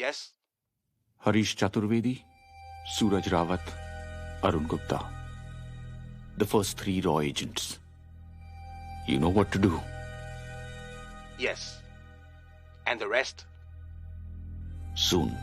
Yes? Harish Chaturvedi, Suraj Rawat, Arun Gupta. The first 3 raw agents. You know what to do. Yes. And the rest? Soon.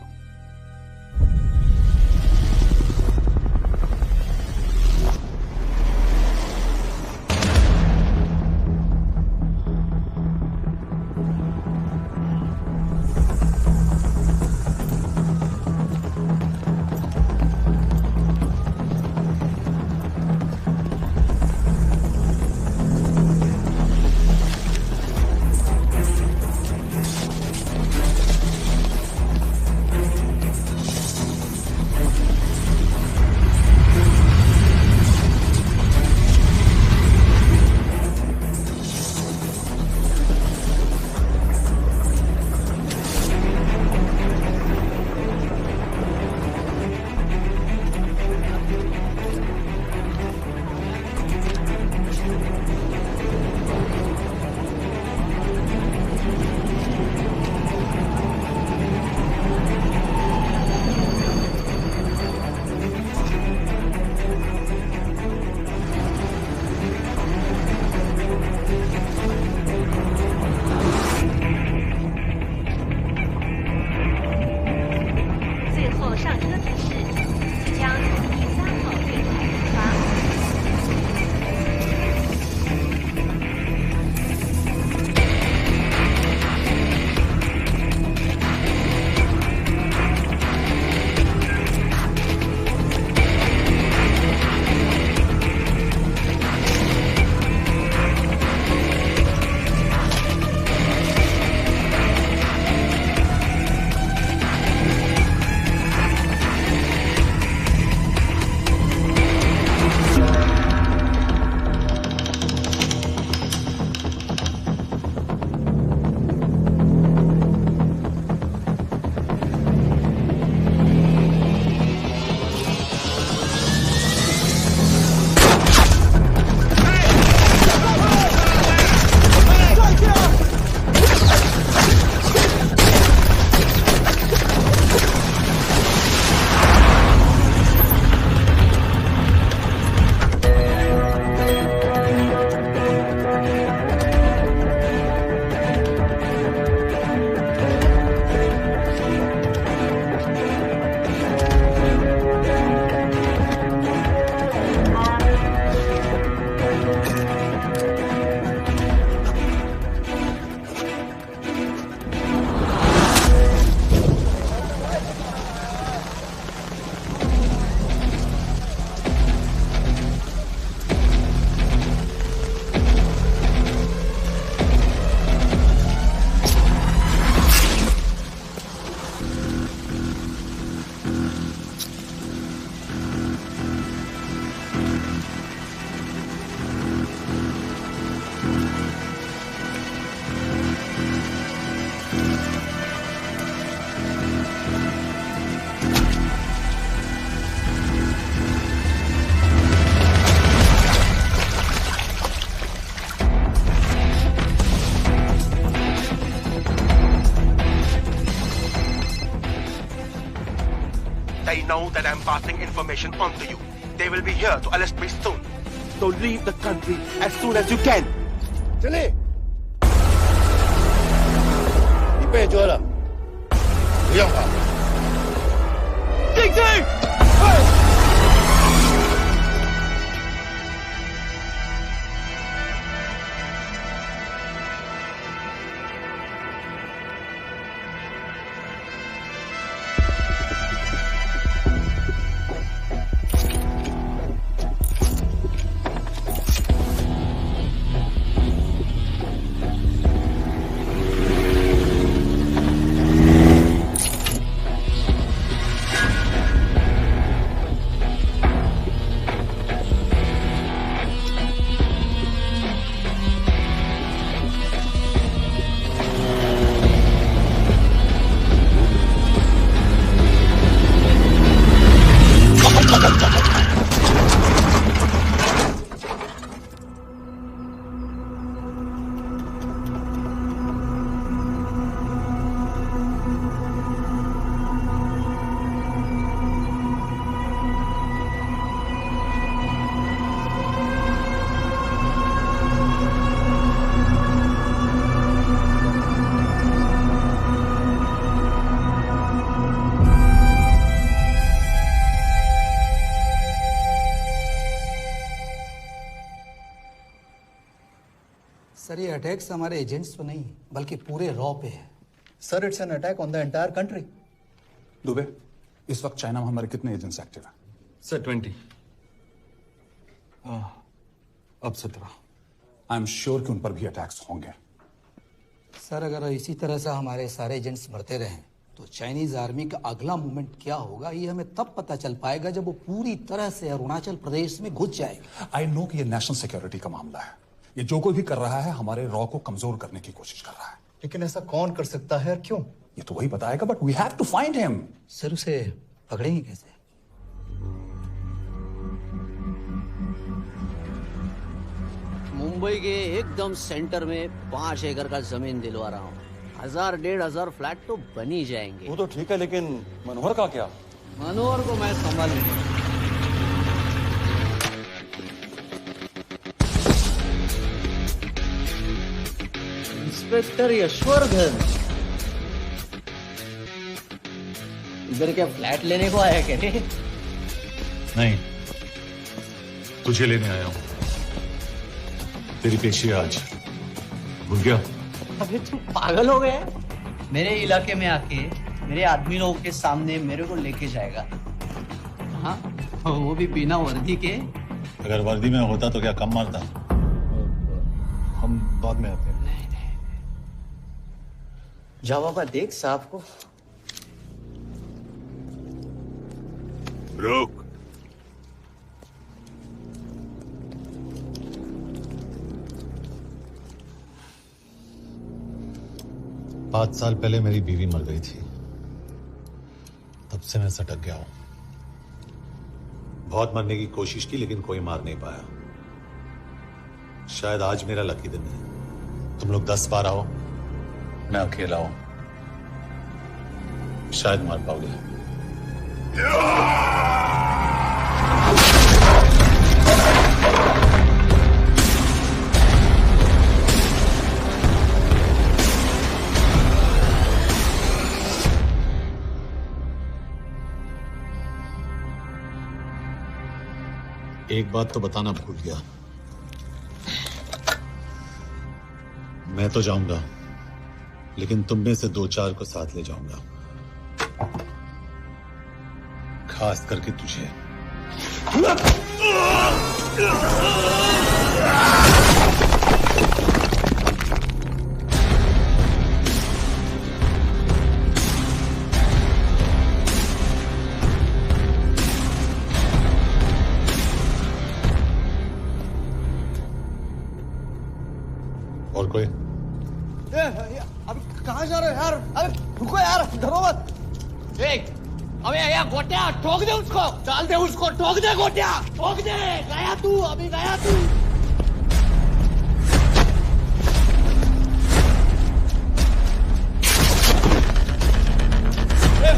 They know that I'm passing information on to you. They will be here to arrest me soon. So leave the country as soon as you can. 经理，你被捉了，不用跑。进去！ ये attacks हमारे agents पे नहीं बल्कि पूरे raw पे है। Sir it's an attack on the entire country. Dubey, इस वक्त चाइना में हमारे कितने एजेंट्स एक्टिव हैं? सर 20। अब 17। आई एम श्योर कि उन पर भी अटैक्स होंगे। सर अगर इसी तरह से हमारे सारे एजेंट्स मरते रहें तो चाइनीज आर्मी का अगला मूवमेंट क्या होगा ये हमें तब पता चल पाएगा जब वो पूरी तरह से अरुणाचल प्रदेश में घुस जाएगा। आई नो कि ये नेशनल सिक्योरिटी का मामला है। ये जो कोई भी कर रहा है हमारे रॉ को कमजोर करने की कोशिश कर रहा है। लेकिन ऐसा कौन कर सकता है और क्यों? ये तो वही बताएगा, but we have to find him. Sir उसे पकड़ेंगे कैसे? मुंबई के एकदम सेंटर में 5 एकड़ का जमीन दिलवा रहा हूँ। 1000-1500 फ्लैट तो बन ही जाएंगे। वो तो ठीक है, लेकिन मनोहर का क्या? मनोहर को मैं संभालूंगा। इंस्पेक्टर यशवर्धन, इधर क्या फ्लैट लेने को आया क्या रे? नहीं, तुझे लेने आया हूं। तेरी पेशी है आज, भूल गया? अबे तू पागल हो गया? मेरे इलाके में आके मेरे आदमी लोगों के सामने मेरे को लेके जाएगा? हाँ, वो भी बिना वर्दी के। अगर वर्दी में होता तो क्या कम मारता? हम बाद में आते हैं। जाओ बाबा, देख साहब को। रुक। पांच साल पहले मेरी बीवी मर गई थी, तब से मैं सटक गया हूं। बहुत मरने की कोशिश की लेकिन कोई मार नहीं पाया। शायद आज मेरा लकी दिन है। तुम लोग 10 बार आओ, मैं अकेला हूं, शायद मार पाओगे। एक बात तो बताना भूल गया, मैं तो जाऊंगा लेकिन तुम में से 2-4 को साथ ले जाऊंगा, खास करके तुझे। और कोई? अभी कहाँ जा रहे हो यार? अरे रुको यार, डरो मत। अबे यार गोटिया, ठोक दे उसको, डाल दे उसको, ठोक दे गोटिया, ठोक दे। गया तू, अभी गया तू।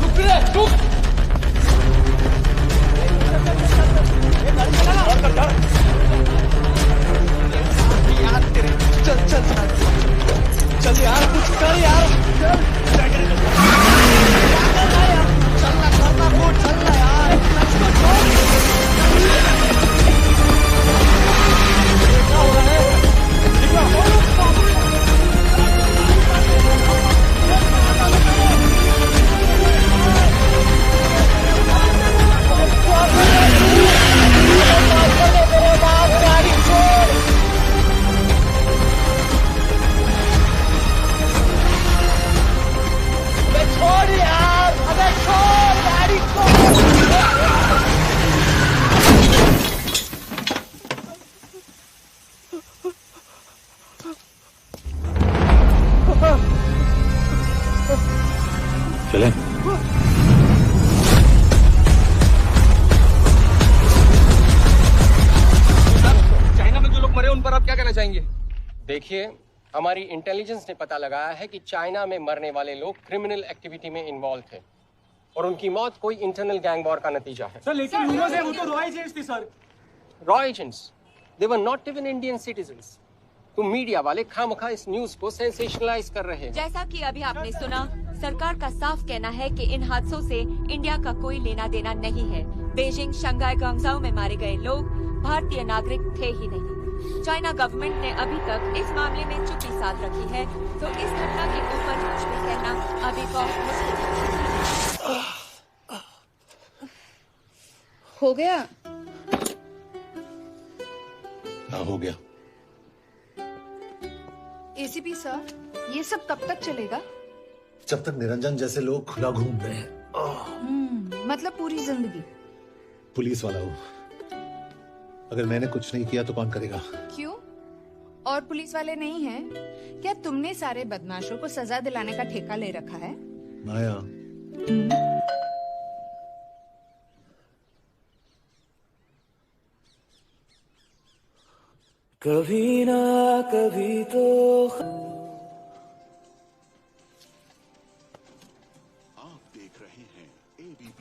रुक रे, रुक। चल यार, कुछ कर यार, चल। चलना करना वो, चलना यार, इसको छोड़। क्या हो रहा है? गाड़ी छोड़। छोड़ यार, अबे छोड़, गाड़ी छोड़। चले। चाइना में जो लोग मरे उन पर आप क्या कहना चाहेंगे? देखिए, हमारी इंटेलिजेंस ने पता लगाया है कि चाइना में मरने वाले लोग क्रिमिनल एक्टिविटी में इन्वॉल्व थे और उनकी मौत कोई इंटरनल गैंग वॉर का नतीजा है। सर लेकिन ह्यूमंस है, वो तो रॉ एजेंट्स थे sir. Raw agents, they were not even Indian citizens. तुम मीडिया वाले खामखा इस न्यूज को सेंसेशनलाइज कर रहे हैं। जैसा कि अभी आपने सुना, सरकार का साफ कहना है कि इन हादसों से इंडिया का कोई लेना देना नहीं है। बीजिंग, शंघाई, ग्वांगझाओ में मारे गए लोग भारतीय नागरिक थे ही नहीं। चाइना गवर्नमेंट ने अभी तक इस मामले में चुप्पी साध रखी है, तो इस घटना के ऊपर कुछ भी कहना अभी बहुत मुश्किल है। हो गया? हाँ, हो गया। एसीपी सर, ये सब कब तक चलेगा? जब तक निरंजन जैसे लोग खुला घूम रहे हैं। मतलब पूरी जिंदगी? पुलिस वाला हूँ, अगर मैंने कुछ नहीं किया तो कौन करेगा? क्यों? और पुलिस वाले नहीं हैं? क्या तुमने सारे बदमाशों को सजा दिलाने का ठेका ले रखा है? माया, कभी ना कभी तो आप देख रहे हैं ABP।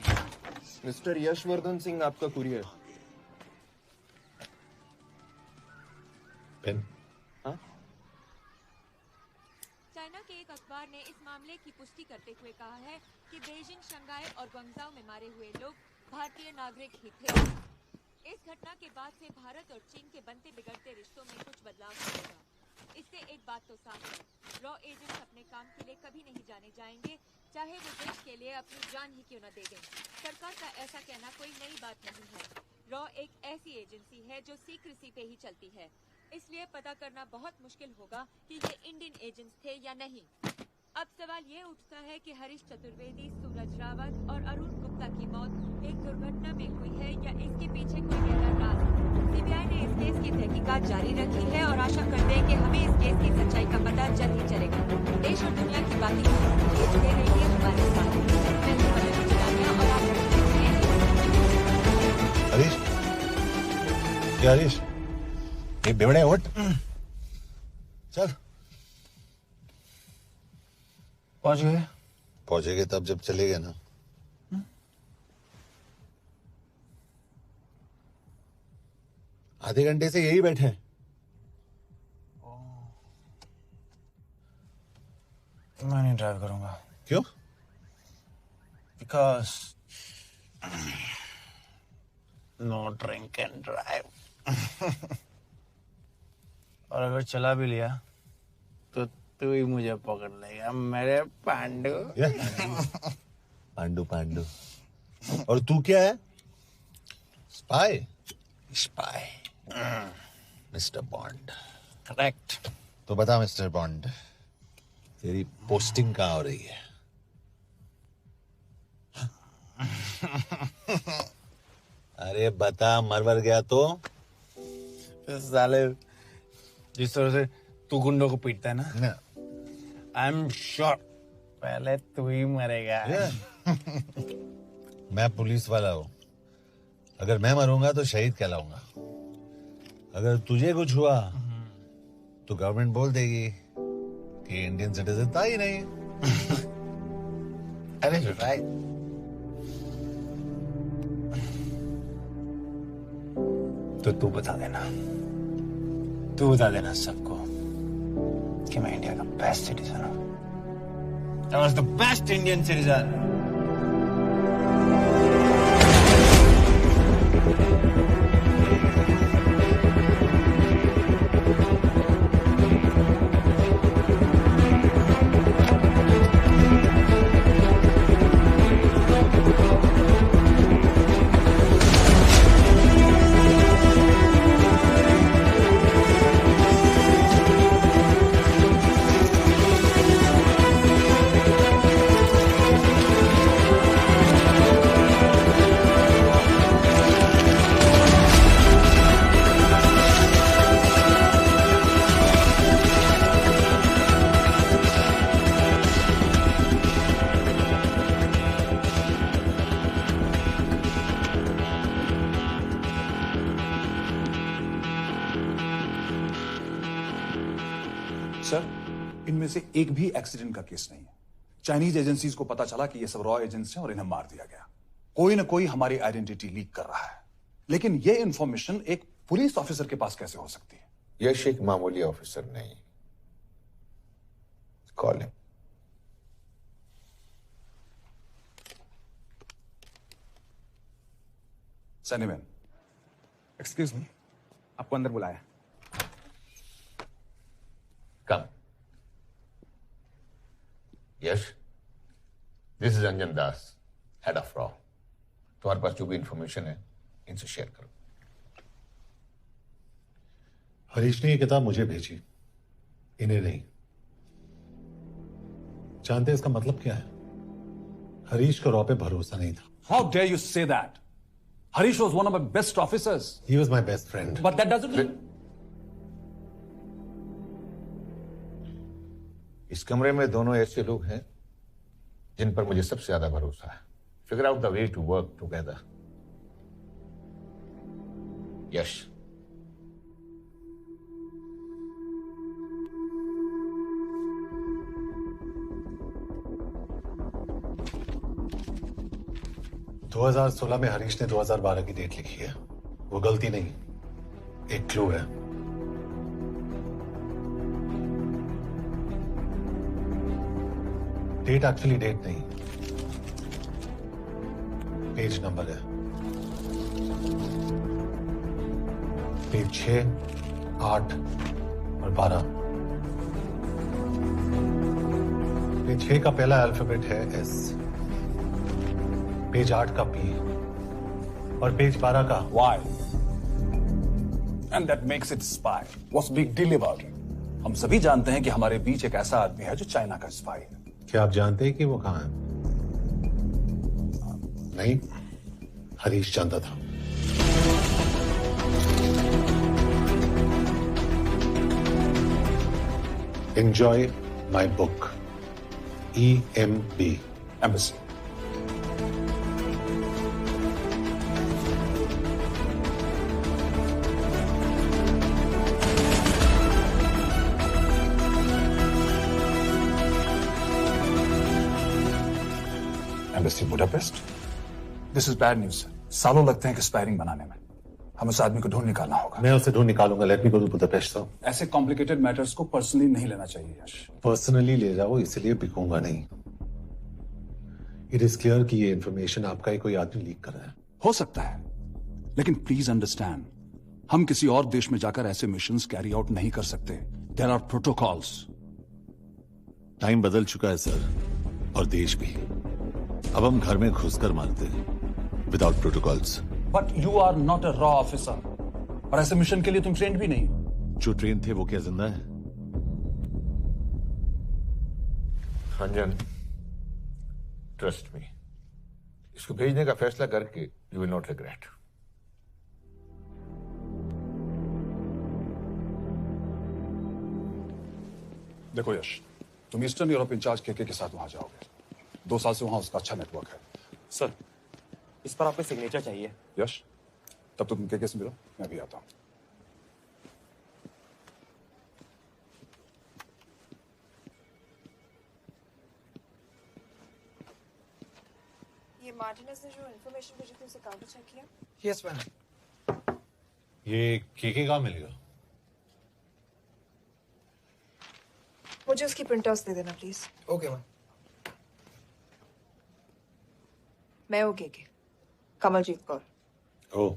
मिस्टर यशवर्धन सिंह आपका कुरियर। पेन? चाइना के एक अखबार ने इस मामले की पुष्टि करते हुए कहा है कि बीजिंग, शंघाई और ग्वांगझू में मारे हुए लोग भारतीय नागरिक ही थे। इस घटना के बाद से भारत और चीन के बनते बिगड़ते रिश्तों में कुछ बदलाव होगा। इससे एक बात तो साफ है, रॉ एजेंट्स अपने काम के लिए कभी नहीं जाने जाएंगे, चाहे वो देश के लिए अपनी जान ही क्यों न दे दें। सरकार का ऐसा कहना कोई नई बात नहीं है। रॉ एक ऐसी एजेंसी है जो सीक्रेसी पे ही चलती है, इसलिए पता करना बहुत मुश्किल होगा कि ये इंडियन एजेंट्स थे या नहीं। अब सवाल ये उठता है कि हरीश चतुर्वेदी, सूरज रावत और अरुण गुप्ता की मौत एक दुर्घटना में हुई है या इसके पीछे कोई गहरा राज है। सीबीआई ने इस केस की तहकीकात जारी रखी है और आशा करते हैं कि हमें इस केस की सच्चाई का पता जल्द ही चलेगा। देश और दुनिया की बातें जुड़े रहिए हमारे साथ। मैं हूं पल्लवी चिरानिया और आप देख रहे हैं। हरीश, क्या हरीश? ये बेवड़े उठ, चल। पहुंचेगे तब जब चलेगा ना। आधे घंटे से यही बैठे हैं। मैं नहीं ड्राइव करूंगा। क्यों? Because no drink and drive. और अगर चला भी लिया तो तू ही मुझे पकड़ लेगा, मेरे पांडु। पांडु पांडु। और तू क्या है? Spy? Spy. Mister bond. Correct. तो बता मिस्टर बॉन्ड, तेरी पोस्टिंग कहाँ हो रही है? अरे बता, मरवर गया तो? साले जिस तरह से तू गुंडों को पीटता है ना, आई एम श्योर पहले तू ही मरेगा। मैं पुलिस वाला हूँ, अगर मैं मरूंगा तो शहीद कहलाऊंगा। अगर तुझे कुछ हुआ तो गवर्नमेंट बोल देगी कि इंडियन सिटीजन था ही नहीं। अरे राइट। तो तू बता देना सबको कि मैं इंडिया का बेस्ट सिटीजन हूं। I was the best Indian citizen. Sir, इनमें से एक भी एक्सीडेंट का केस नहीं है। चाइनीज एजेंसीज को पता चला कि ये सब रॉ एजेंट्स हैं और इन्हें मार दिया गया। कोई ना कोई हमारी आइडेंटिटी लीक कर रहा है, लेकिन ये इंफॉर्मेशन एक पुलिस ऑफिसर के पास कैसे हो सकती है? यश एक मामूली ऑफिसर नहीं। Call him. Sunny man, excuse me, आपको अंदर बुलाया। Come. Yes. This is Anjan Das, head of RAW. तुम्हारे पास जो भी इंफॉर्मेशन है इनसे शेयर करो। हरीश ने ये किताब मुझे भेजी, इन्हें नहीं। जानते हैं इसका मतलब क्या है? हरीश को रॉ पे भरोसा नहीं था। How dare you say that? Harish was one of my best officers. He was my best friend. But that doesn't mean... इस कमरे में दोनों ऐसे लोग हैं जिन पर मुझे सबसे ज्यादा भरोसा है। Figure out the way to work together. Yes. – 2016 में हरीश ने 2012 की डेट लिखी है। वो गलती नहीं, एक क्लू है। डेट एक्चुअली डेट नहीं, पेज नंबर है। पेज 6, 8 और 12। पेज 6 का पहला अल्फाबेट है एस, पेज 8 का पी और पेज 12 का Y. And that makes it spy. What's big deal about it? हम सभी जानते हैं कि हमारे बीच एक ऐसा आदमी है जो चाइना का स्पाई है। क्या आप जानते हैं कि वो कहां है? नहीं, हरीश जानता था। Enjoy my book. EMB. Embassy. Embassy Budapest? This is bad news. सालों लगते हैं एक्सपायरिंग बनाने में। हमें उस आदमी को ढूंढ निकालना होगा। मैं उसे ढूंढ निकालूंगा। Let me go to Budapest. ऐसे कॉम्प्लिकेटेड मैटर्स को पर्सनली नहीं लेना चाहिए यश। पर्सनली ले जाओ, इसलिए बिकूंगा नहीं। इट इज क्लियर कि ये इंफॉर्मेशन आपका ही कोई आदमी लीक कर रहा है। हो सकता है, लेकिन प्लीज अंडरस्टैंड, हम किसी और देश में जाकर ऐसे मिशंस कैरी आउट नहीं कर सकते। There are protocols. टाइम बदल चुका है सर, और देश भी। अब हम घर में घुसकर मारते हैं without protocols. But you are not a रॉ ऑफिसर, और ऐसे मिशन के लिए तुम ट्रेंड भी नहीं हो। जो ट्रेन थे वो क्या जिंदा है? अंजन, ट्रस्ट मी, इसको भेजने का फैसला करके यू विल नॉट रिग्रेट। देखो यश, तुम ईस्टर्न यूरोप इंचार्ज के साथ वहां जाओगे। 2 साल से वहां उसका अच्छा नेटवर्क है। सर, इस पर आपके सिग्नेचर चाहिए। यश, तब तो तुम के से मिलो, मैं भी आता हूं। ये मार्टिनेज ने जो इन्फॉर्मेशन भेजी थी उसे काउंटर चेक किया? Yes ma'am. ये के कहाँ मिलेगा? मुझे उसकी प्रिंटआउट्स दे देना प्लीज। Okay ma'am. मैं ओ के कमलजीत कौर। ओ,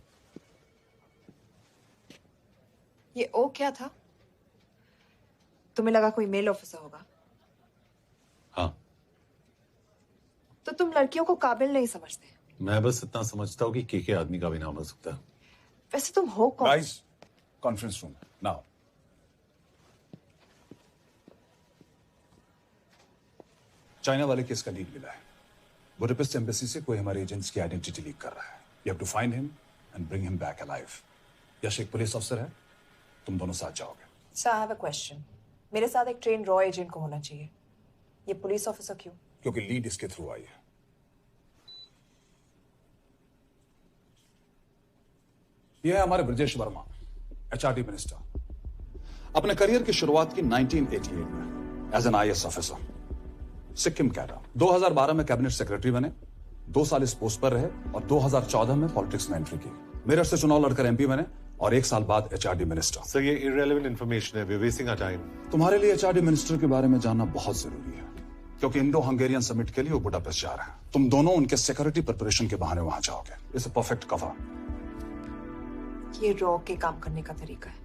ये ओ क्या था? तुम्हें लगा कोई मेल ऑफिसर होगा? हाँ। तो तुम लड़कियों को काबिल नहीं समझते? मैं बस इतना समझता हूँ कि के आदमी का भी नाम हो सकता है। वैसे तुम हो कौन? Guys, conference room now. China वाले केस का लीड मिला है। बुडापेस्ट एम्बेसी से कोई हमारे एजेंट्स की आइडेंटिटी लीक कर रहा है। You have to find him and bring him back alive. Yash एक पुलिस अफसर है, तुम दोनों साथ जाओगे। Sir, I have a question. मेरे साथ एक ट्रेन रॉ एजेंट को होना चाहिए, ये पुलिस ऑफिसर क्यों? क्योंकि लीड इसके थ्रू आई है। यह है हमारे ब्रजेश वर्मा, एचआरडी मिनिस्टर। अपने करियर की शुरुआत की 1988 में as an IAS officer, Sikkim cadre. 2012 में कैबिनेट सेक्रेटरी बने, 2 साल इस पोस्ट पर रहे और 2014 में पॉलिटिक्स में एंट्री की। मेरठ से चुनाव लड़कर एमपी बने और 1 साल बाद एचआरडी मिनिस्टर। सर, ये इररेलेवेंट इंफॉर्मेशन है, we are wasting our time. तुम्हारे लिए एचआरडी मिनिस्टर के बारे में जानना बहुत जरूरी है, क्योंकि इंडो हंगेरियन समिट के लिए वो बुडापेस्ट जा रहे हैं। तुम दोनों उनके सिक्योरिटी प्रिपरेशन के बहाने वहां जाओगे। It's a perfect cover. ये रॉ के काम करने का तरीका है।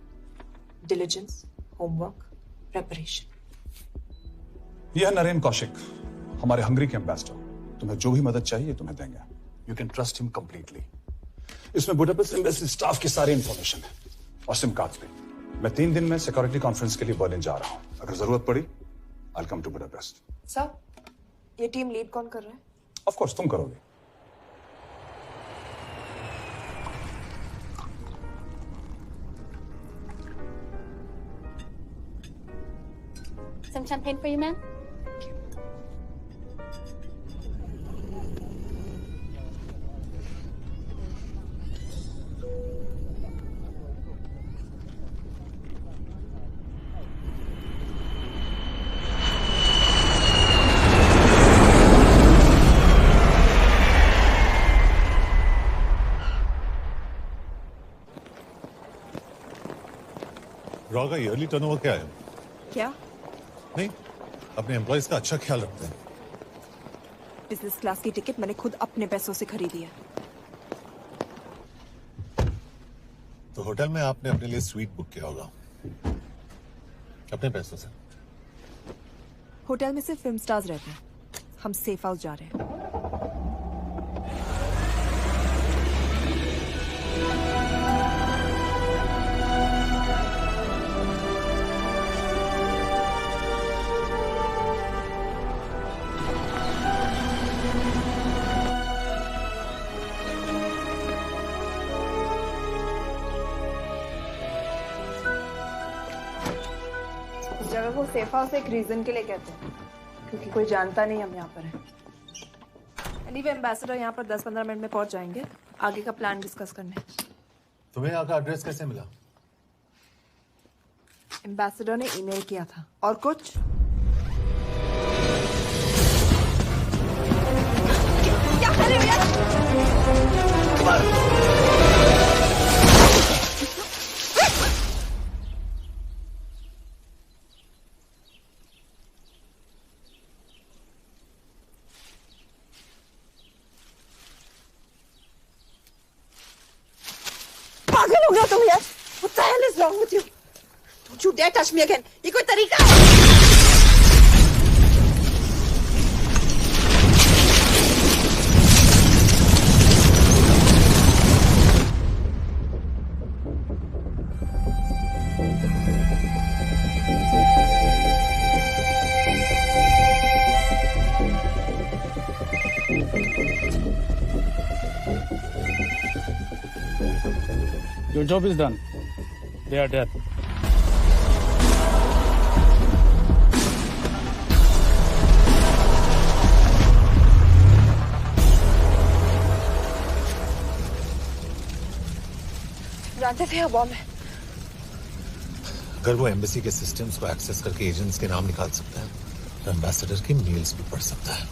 Diligence, homework, preparation. यह है नरेन कौशिक, हमारे हंगरी के एम्बेसडर। तुम्हें जो भी मदद चाहिए तुम्हें देंगे। You can trust him completely. इसमें बुडापेस्ट एम्बेसी स्टाफ की सारी इंफॉर्मेशन है और सिम कार्ड्स भी। मैं 3 दिन में सिक्योरिटी कॉन्फ्रेंस के लिए बर्लिन जा रहा हूं। अगर जरूरत पड़ी I will come to Budapest. Sir, ये टीम लीड कौन कर रहा है? ऑफ कोर्स तुम करोगे। Some champagne for you, ma'am? Raw का ईयरली टर्नओवर क्या है? क्या? नहीं, अपने एम्प्लॉइज का अच्छा ख्याल रखते हैं। बिजनेस क्लास की टिकट मैंने खुद अपने पैसों से खरीदी है। तो होटल में आपने अपने लिए स्वीट बुक किया होगा अपने पैसों से। होटल में सिर्फ फिल्म स्टार्स रहते हैं, हम सेफ हाउस जा रहे हैं। जगह को सेफ हाउस एक रीजन के लिए कहते हैं, क्योंकि कोई जानता नहीं हम यहाँ पर हैं। एनीवे एम्बेसडर यहाँ पर 10-15 मिनट में पहुँच जाएंगे आगे का प्लान डिस्कस करने। तुम्हें यहाँ का एड्रेस कैसे मिला? एम्बेसडर ने ईमेल किया था। और कुछ? क्या कर रहे हो? पागल हो गया तुम यार? What the hell is wrong with you? Don't you dare touch me again. ये कोई तरीका है? Your job is done. They are dead. जानते थे बॉम्ब है। अगर वो एम्बेसी के सिस्टम्स को एक्सेस करके एजेंट्स के नाम निकाल सकता है तो एम्बेसडर की मेल्स भी पढ़ सकता है।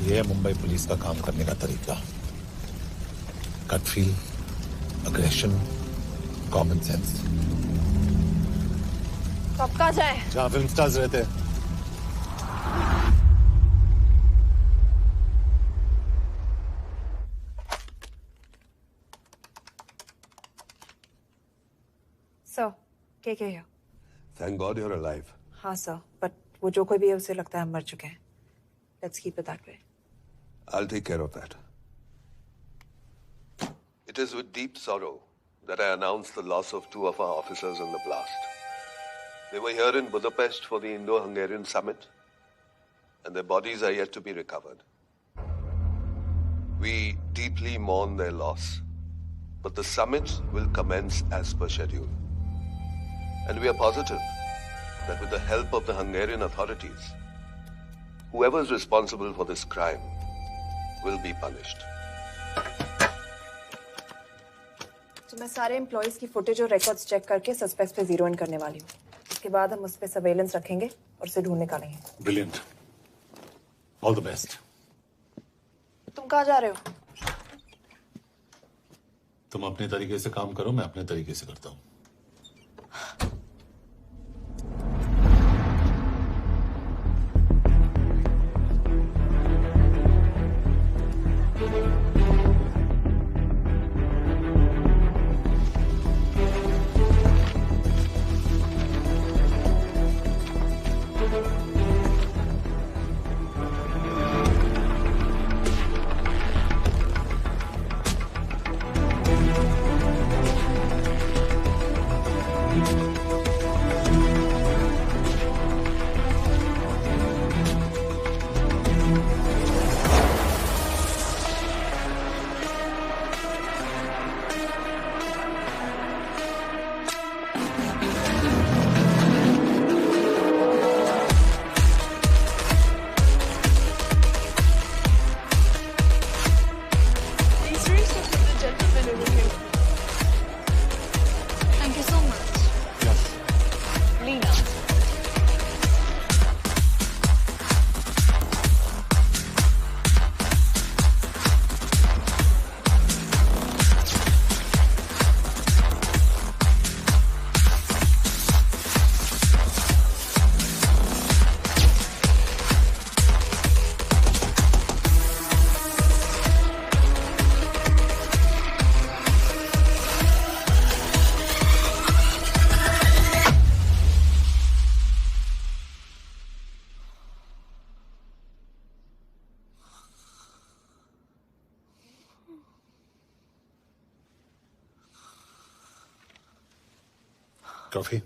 यह है मुंबई पुलिस का काम करने का तरीका। Gut feel, aggression, common sense. कब कहाँ जाए? जहाँ फिल्म स्टार्स रहते हैं। सर, क्या है? Thank God you're alive. हाँ सर, बट वो जो कोई भी है उसे लगता है हम मर चुके हैं। Let's keep it that way. I'll take care of that. It is with deep sorrow that I announce the loss of 2 of our officers in the blast. They were here in Budapest for the Indo-Hungarian summit, and their bodies are yet to be recovered. We deeply mourn their loss, but the summit will commence as per schedule. And we are positive that with the help of the Hungarian authorities, whoever is responsible for this crime will be punished. तो मैं सारे employees की footage और records check करके suspect पे zero in करने वाली हूँ। इसके बाद हम उस पे सर्वेलेंस रखेंगे और उसे ढूंढ निकालेंगे। Brilliant, all the best. तुम कहाँ जा रहे हो? तुम अपने तरीके से काम करो, मैं अपने तरीके से करता हूँ। Coffee?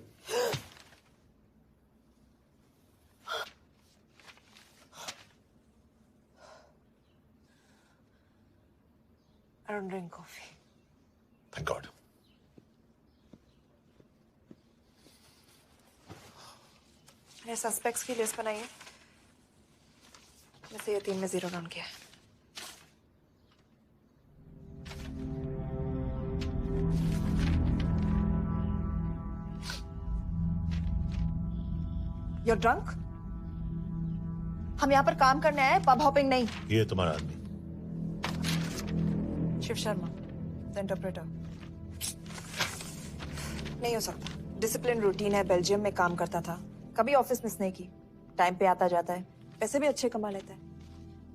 I don't drink coffee. Thank God. मैंने सस्पेक्ट्स की लिस्ट बनाई है। वैसे ये 3 में 0 डाउन किया है। You're drunk? हम यहाँ पर काम करने आए, पब हॉपिंग नहीं। ये तुम्हारा आदमी। Shiv Sharma, the interpreter. नहीं हो सकता। डिसिप्लिन रूटीन है, बेल्जियम में काम करता था, कभी ऑफिस मिस नहीं की, टाइम पे आता जाता है, पैसे भी अच्छे कमा लेता है।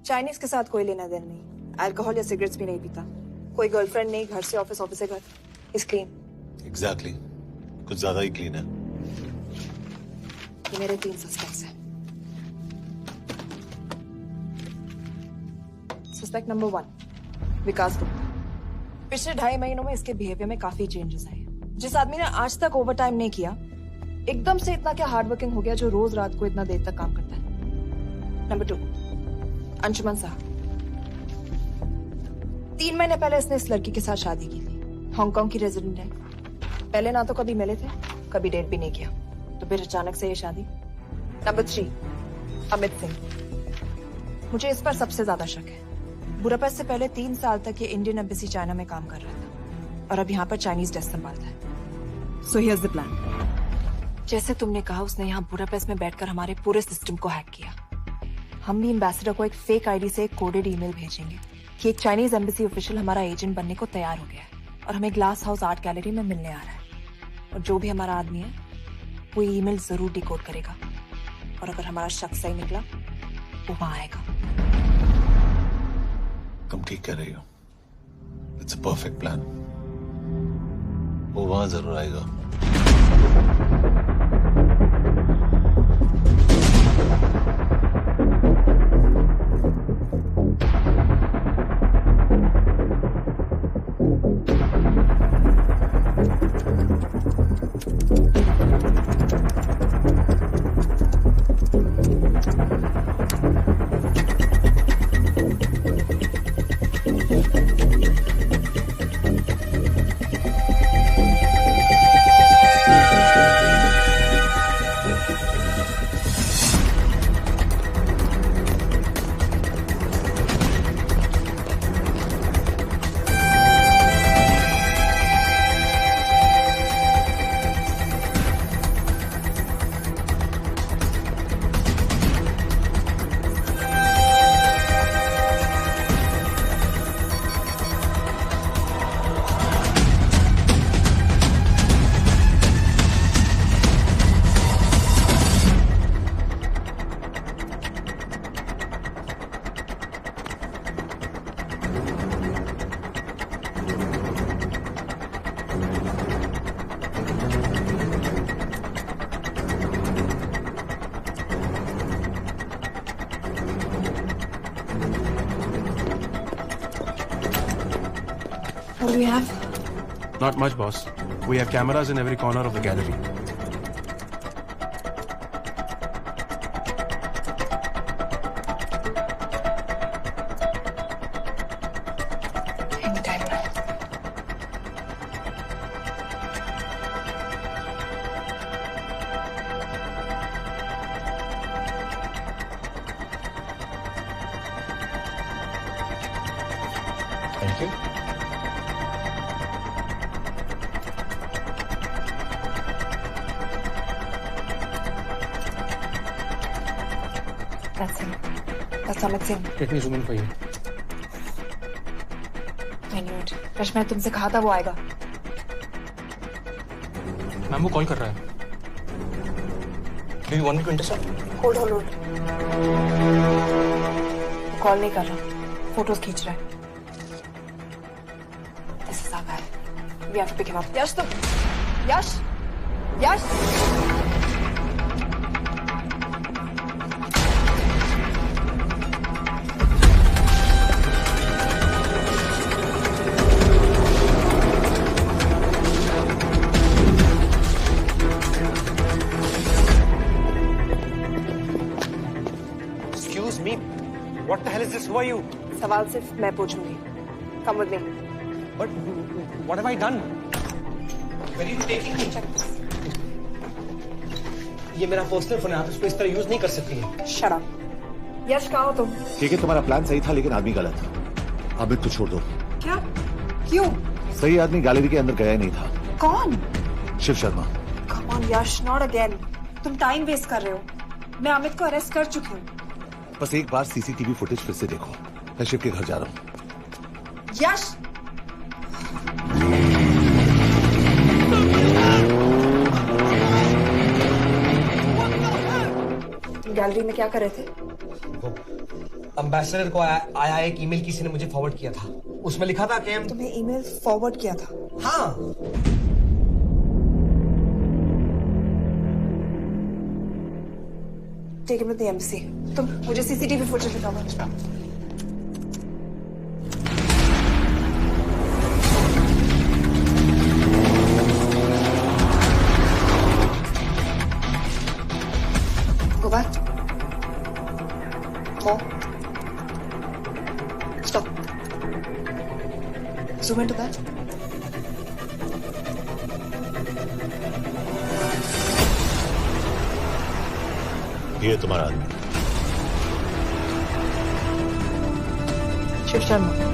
चाइनीज के साथ कोई लेना देना नहीं, अल्कोहल या सिगरेट्स भी नहीं पीता, कोई गर्लफ्रेंड नहीं, घर से ऑफिस, ऑफिस से घर, इज क्लीन। एग्जैक्टली, कुछ ज्यादा ही क्लीन है। ये मेरे 3 सस्पेक्ट्स हैं। सस्पेक्ट नंबर 1, विकास गुप्ता। पिछले 2.5 महीनों में इसके बिहेवियर में काफी चेंजेस आए। जिस आदमी ने आज तक ओवर टाइम नहीं किया, एकदम से इतना क्या हार्ड वर्किंग हो गया जो रोज रात को इतना देर तक काम करता है। नंबर 2, अंशुमन साहब। 3 महीने पहले इसने इस लड़की के साथ शादी की थी, हांगकांग की रेजिडेंट है। पहले ना तो कभी मिले थे, कभी डेट भी नहीं किया, तो फिर अचानक से ये शादी। नंबर 3, अमित सिंह। मुझे इस पर सबसे ज्यादा शक है। बुडापेस्ट से पहले 3 साल तक ये इंडियन एम्बेसी चाइना में काम कर रहा था और अब यहाँ पर चाइनीज डेस्क संभालता है। So here's the plan. जैसे तुमने कहा, उसने यहाँ बुडापेस्ट में बैठकर हमारे पूरे सिस्टम को हैक किया। हम भी एम्बेसडर को एक फेक आईडी से एक कोडेड ईमेल भेजेंगे कि एक चाइनीज एम्बेसी ऑफिशियल हमारा एजेंट बनने को तैयार हो गया है और हमें ग्लास हाउस आर्ट गैलरी में मिलने आ रहा है। और जो भी हमारा आदमी है वो ईमेल जरूर डिकोड करेगा और अगर हमारा शक सही निकला वो वहां आएगा। तुम ठीक कह रही हो। It's a perfect plan. वो वहां जरूर आएगा। What do we have? Not much, boss. We have cameras in every corner of the gallery. Thank you. That's him. That's Amit Singh. Let me zoom in for you. I knew it. Rush, मैं तुमसे कहा था वो आएगा। Ma'am वो call कर रहा है। Do you want me to intercept? Hold. Call नहीं कर रहा, फोटोज खींच रहा है। This is our guy. We have to pick him up. यश तुम, यश। What the hell is this? Who are you? सवाल सिर्फ मैं पूछूंगी. Come with me. But what have I done? Where are you taking me? ये मेरा personal phone है, आप इसको इस तरह यूज नहीं कर सकती हैं. Shut up. यश कहाँ हो तुम? ठीक है, तुम्हारा प्लान सही था लेकिन आदमी गलत. अमित को छोड़ दो. क्या? क्यों? सही आदमी गैलरी के अंदर गया ही नहीं था. कौन? Shiv Sharma. Come on Yash, not again. तुम टाइम वेस्ट कर रहे हो. मैं अमित को अरेस्ट कर चुकी हूँ. बस एक बार सीसीटीवी फुटेज फिर से देखो. मैं शिव के घर जा रहा हूँ. यश! तुम गैलरी में क्या कर रहे थे? एम्बेसडर को आया एक ईमेल किसी ने मुझे फॉरवर्ड किया था. उसमें लिखा था कि तुम्हें ईमेल फॉरवर्ड किया था? हाँ. Take him to the embassy. तुम मुझे सीसीटीवी फुटेज दिखाओ. Go back. More. Stop. Zoom into that. ये तुम्हारा आदमी. शिव शर्मा.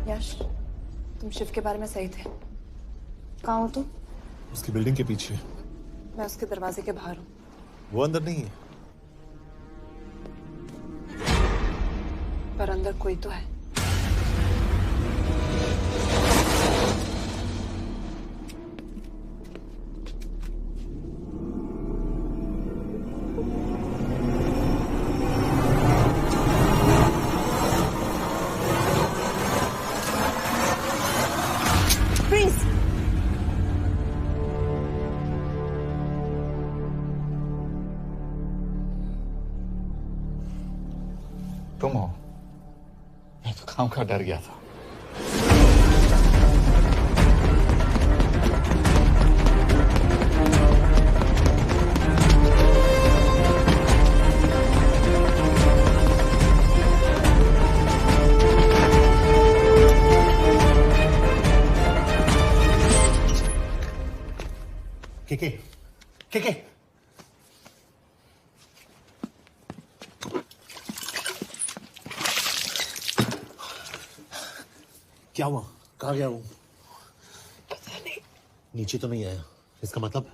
यश, तुम शिव के बारे में सही थे। कहाँ हो तुम? उसकी बिल्डिंग के पीछे। मैं उसके दरवाजे के बाहर हूँ। वो अंदर नहीं है। पर अंदर कोई तो है। तुम हो? मैं तो काम का डर गया था। के क्या हुआ? कहाँ गया वो? पता नहीं। नीचे तो नहीं आया, इसका मतलब?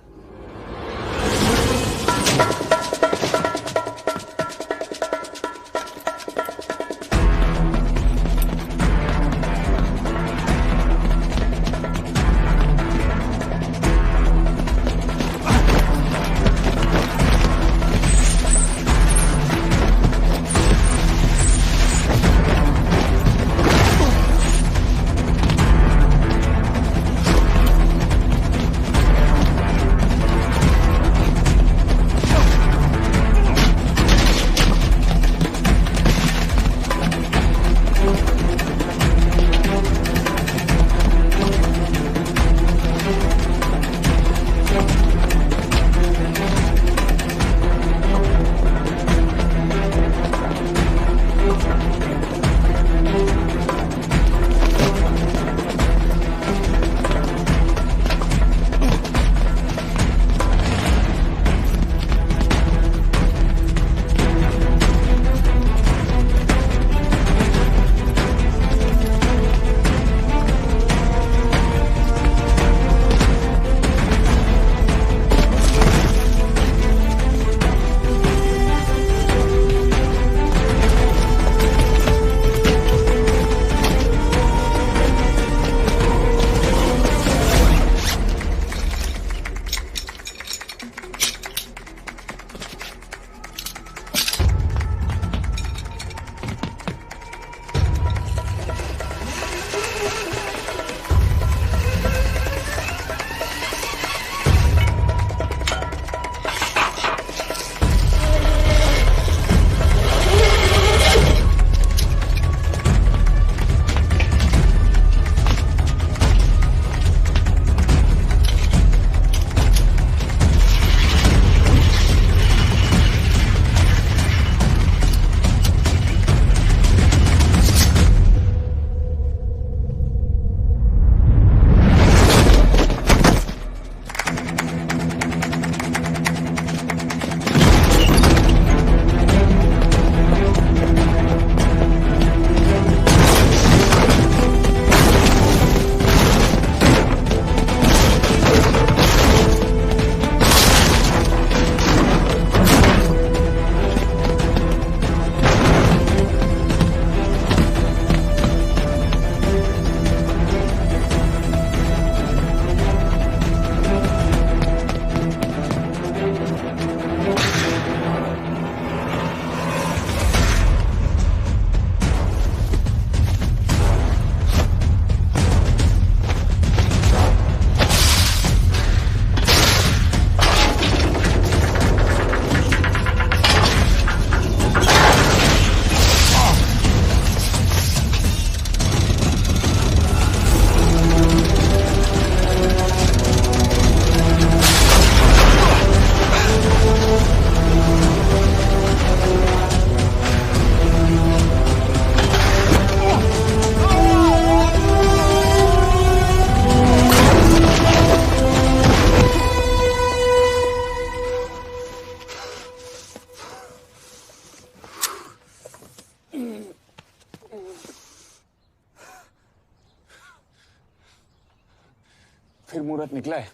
फिर मुहूर्त निकला है।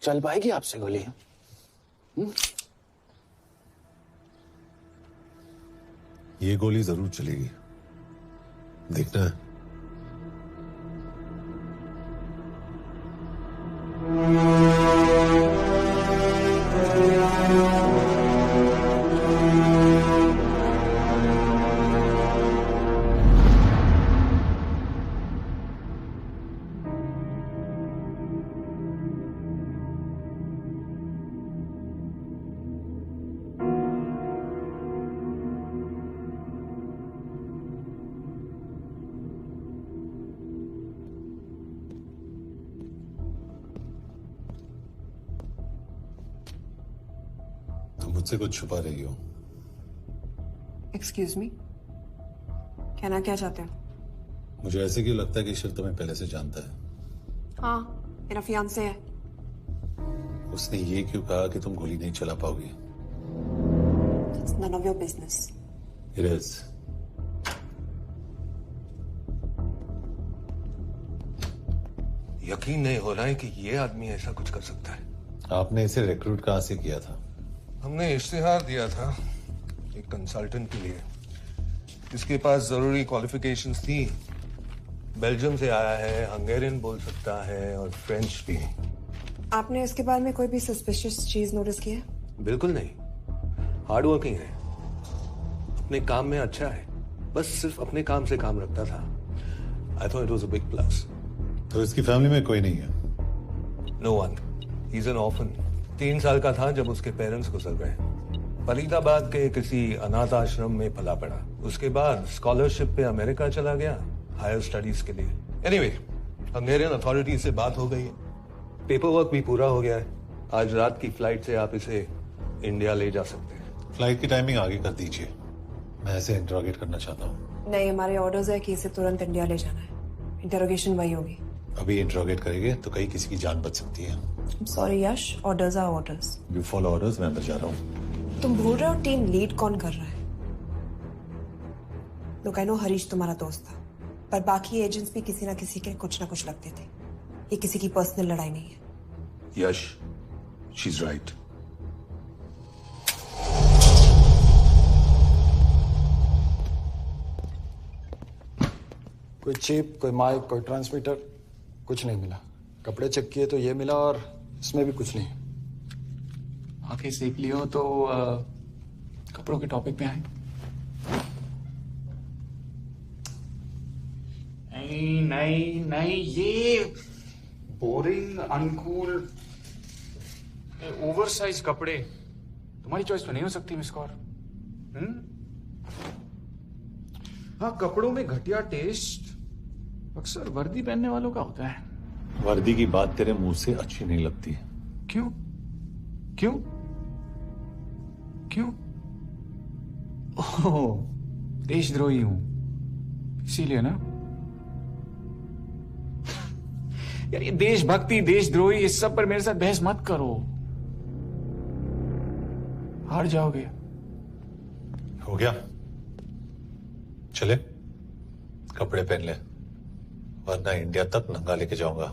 चल पाएगी आपसे गोली? ये गोली जरूर चलेगी, देखना है। मुझसे कुछ छुपा रही हो। एक्सक्यूज मी, कहना क्या चाहते हो? मुझे ऐसे क्यों लगता है कि शिव तुम्हें पहले से जानता है? हाँ, मेरा फियांसे है। उसने ये क्यों कहा कि तुम गोली नहीं चला पाओगी? It's none of your business. It is. यकीन नहीं हो रहा है कि ये आदमी ऐसा कुछ कर सकता है। आपने इसे रिक्रूट कहाँ से किया था? हमने इश्तिहार दिया था एक कंसल्टेंट के लिए, जिसके पास जरूरी क्वालिफिकेशंस थी। बेल्जियम से आया है, हंगेरियन बोल सकता है और फ्रेंच भी। आपने इसके बारे में कोई भी सस्पिशियस चीज नोटिस की है? बिल्कुल नहीं, हार्ड वर्किंग है, अपने काम में अच्छा है, बस सिर्फ अपने काम से काम रखता था। I thought it was a big plus. तो इसकी फैमिली में कोई नहीं है? No one, he is an orphan. 3 साल का था जब उसके पेरेंट्स गुजर गए। फरीदाबाद के किसी अनाथ आश्रम में पला पड़ा। उसके बाद स्कॉलरशिप पे अमेरिका चला गया हायर स्टडीज के लिए। एनीवे, हंगेरियन अथॉरिटीज से बात हो गई है, पेपर वर्क भी पूरा हो गया है। आज रात की फ्लाइट से आप इसे इंडिया ले जा सकते हैं। फ्लाइट की टाइमिंग आगे कर दीजिए, मैं इसे इंटरोगेट करना चाहता हूँ। नहीं, हमारे ऑर्डर्स है कि इसे तुरंत इंडिया ले जाना है। इंटरोगेशन वही होगी। अभी इंटरोगेट करेंगे तो कहीं किसी की जान बच सकती है। Sorry Yash, orders are orders. You follow orders, मैं अंदर जा रहा हूँ। तुम भूल रहे हो टीम लीड कौन कर रहा है? लोग आई नो हरीश तुम्हारा दोस्त था, पर बाकी एजेंट्स भी किसी ना किसी के कुछ ना कुछ लगते थे। ये किसी की पर्सनल लड़ाई नहीं है। यश, शी इज राइट। कोई चिप, कोई माइक, कोई ट्रांसमीटर, कुछ नहीं मिला। कपड़े चेक किए तो ये मिला और इसमें भी कुछ नहीं। आंखें सेक लियो तो कपड़ों के टॉपिक पे आए। नहीं नहीं नहीं, ये बोरिंग, अनकूल, ओवरसाइज कपड़े तुम्हारी चॉइस तो नहीं हो सकती मिस कौर। हाँ, कपड़ों में घटिया टेस्ट अक्सर वर्दी पहनने वालों का होता है। वर्दी की बात तेरे मुंह से अच्छी नहीं लगती। क्यों क्यों क्यों? ओह, देशद्रोही हूं इसीलिए ना। यार ये देशभक्ति, देशद्रोही, इस सब पर मेरे साथ बहस मत करो, हार जाओगे। हो गया, चले कपड़े पहन ले, वरना इंडिया तक नंगा लेके जाऊंगा।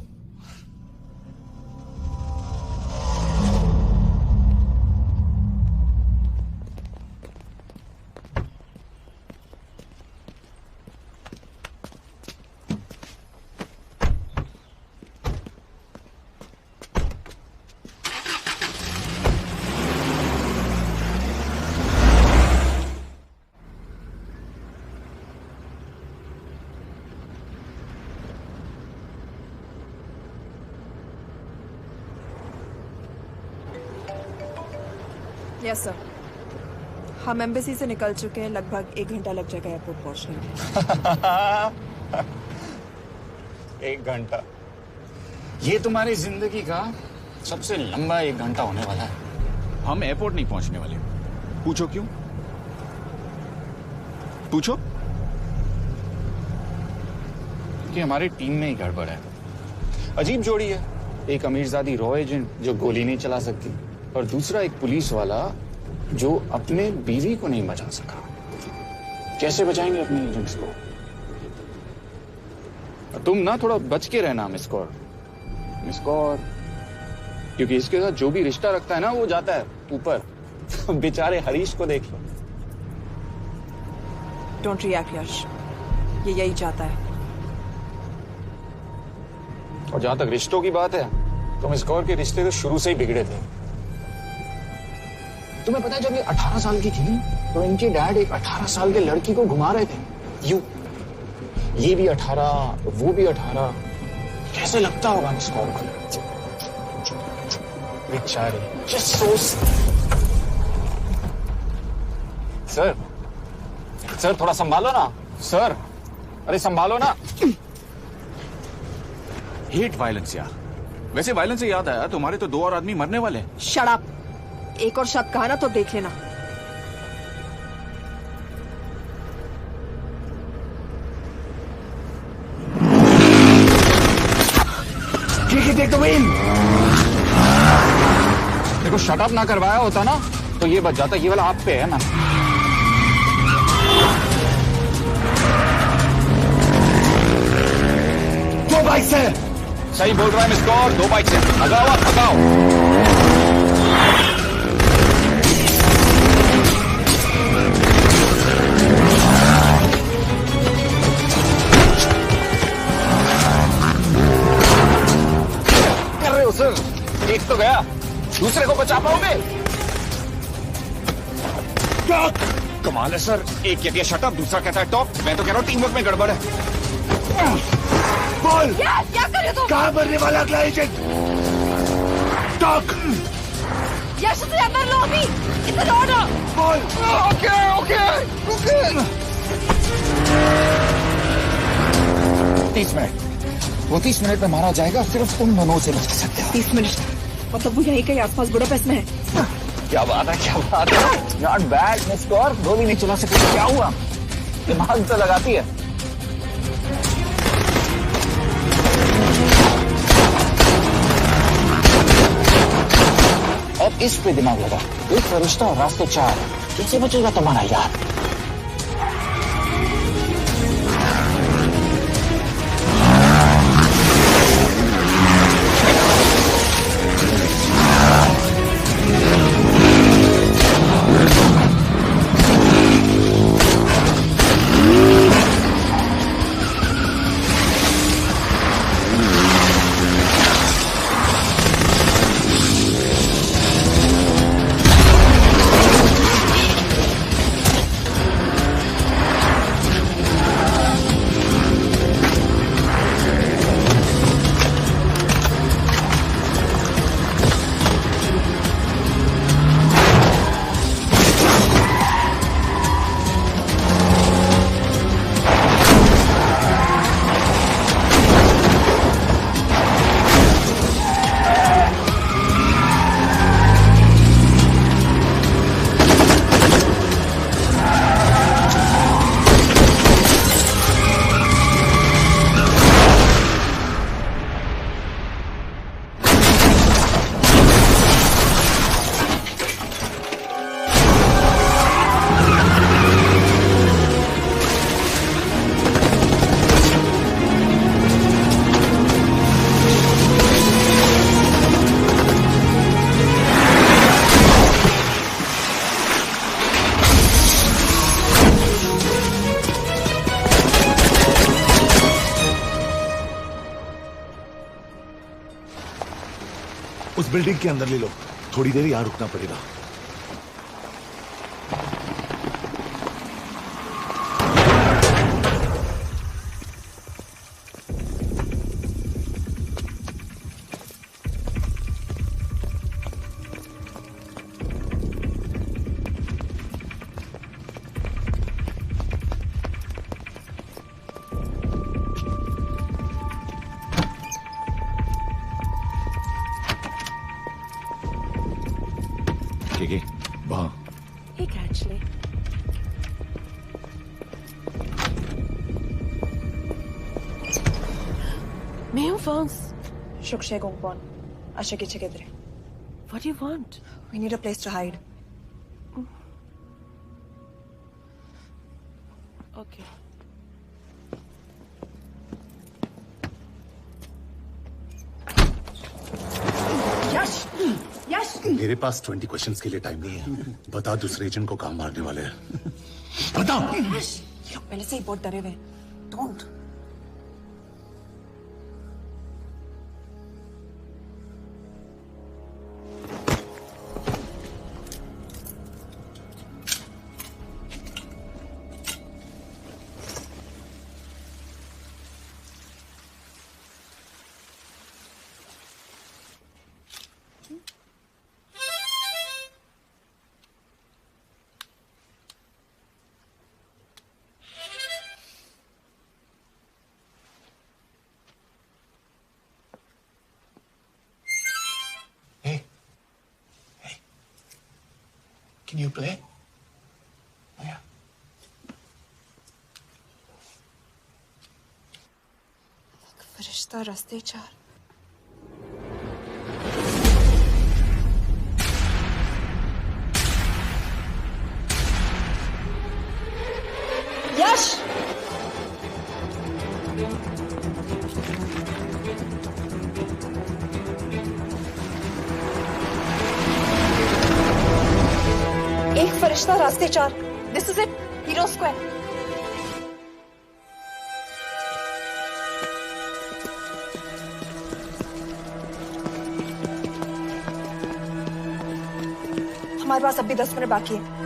यस सर, हम एम्बेसी से निकल चुके हैं। लगभग 1 घंटा लग जाएगा एयरपोर्ट पहुंचने में। 1 घंटा? ये तुम्हारी जिंदगी का सबसे लंबा 1 घंटा होने वाला है। हम एयरपोर्ट नहीं पहुंचने वाले। पूछो क्यों? पूछो। कि हमारी टीम में ही गड़बड़ है। अजीब जोड़ी है, एक अमीरजादी रॉ एजेंट जो गोली नहीं चला सकती, और दूसरा एक पुलिस वाला जो अपने बीवी को नहीं बचा सका। कैसे बचाएंगे अपने एजेंट्स को? तुम ना थोड़ा बच के रहना मिस कौर, क्योंकि इसके साथ जो भी रिश्ता रखता है ना वो जाता है ऊपर। बेचारे हरीश को देख लो। डोंट रिएक्ट यश, ये यही चाहता है। और जहां तक रिश्तों की बात है, तो मिस कौर के रिश्ते तो शुरू से ही बिगड़े थे। तुम्हें पता है जब ये 18 साल की थी तो इनके डैड एक 18 साल के लड़की को घुमा रहे थे यूं, ये भी 18 वो भी 18। कैसे लगता होगा मिस कौर को? बेचारे। सर थोड़ा संभालो ना सर, अरे संभालो ना। हेट वायलेंस यार। वैसे वायलेंस से याद आया, तुम्हारे तो 2 और आदमी मरने वाले हैं। Shut up. एक और शब्द कहा ना तो देख लेना। देखो शट अप ना करवाया होता ना तो ये बच जाता। ये वाला आप पे है ना। दो बाइक से। सही बोल रहा है मिस कौर, 2 बाइक से। भगाओ आप, भगाओ। कर रहे हो सर? एक तो गया, दूसरे को बचा पाओगे? कमाल है सर। एक कहती है शटअप, दूसरा कहता है टॉप। मैं तो कह रहा हूँ टीम वर्क में गड़बड़ है। बोल, क्या कर रहे हो तुम? कहाँ मरने वाला अगला एजेंट? टॉक। यश से अंदर लो अभी। इधर ऑर्डर। बोल। ओके। 30 मिनट। वो 30 मिनट में मारा जाएगा, सिर्फ तुम दोनों से बच सकते हो। 30 मिनट मतलब वो यहीं कहीं आसपास बुडापेस्ट में है। क्या बात है। नॉट बैड मिस कौर, गोली नहीं चला सकती। क्या हुआ? दिमाग तो लगाती है। अब इस पे दिमाग लगा। एक फरिश्ता और रास्ते 4, इससे बचेगा तुम्हारा यार। उस बिल्डिंग के अंदर ले लो, थोड़ी देर यहां रुकना पड़ेगा। Hey, actually. Mail phones. Shukshay Gongpon. Ashaki Chikidre. What do you want? We need a place to hide. Okay. मेरे पास 20 क्वेश्चंस के लिए टाइम नहीं है। बता दूसरे एजेंट को कहाँ मारने वाले हैं। बता। पहले से ही बहुत डरे हुए। Don't. Can you play? Yeah. फरिश्ता रास्ते चार। यश! एक फरिश्ता रास्ते चार। This is it, hero square. हमारे पास अभी 10 मिनट बाकी है।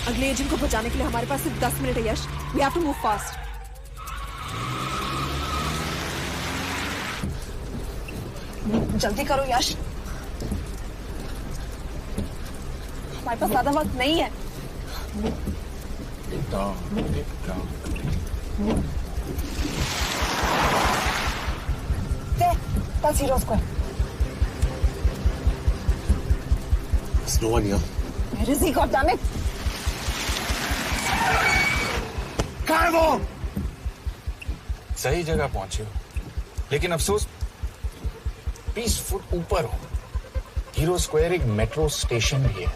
अगले एजेंट को बचाने के लिए हमारे पास सिर्फ 10 मिनट है Yash. We have to move fast. जल्दी करो यश, हमारे पास ज्यादा वक्त नहीं है। That's Hero Square. There's no one here. Where is he, goddammit? कहाँ है वो? सही जगह पहुंचे हो, लेकिन अफसोस 20 फुट ऊपर हो। हीरो स्क्वायर एक मेट्रो स्टेशन भी है।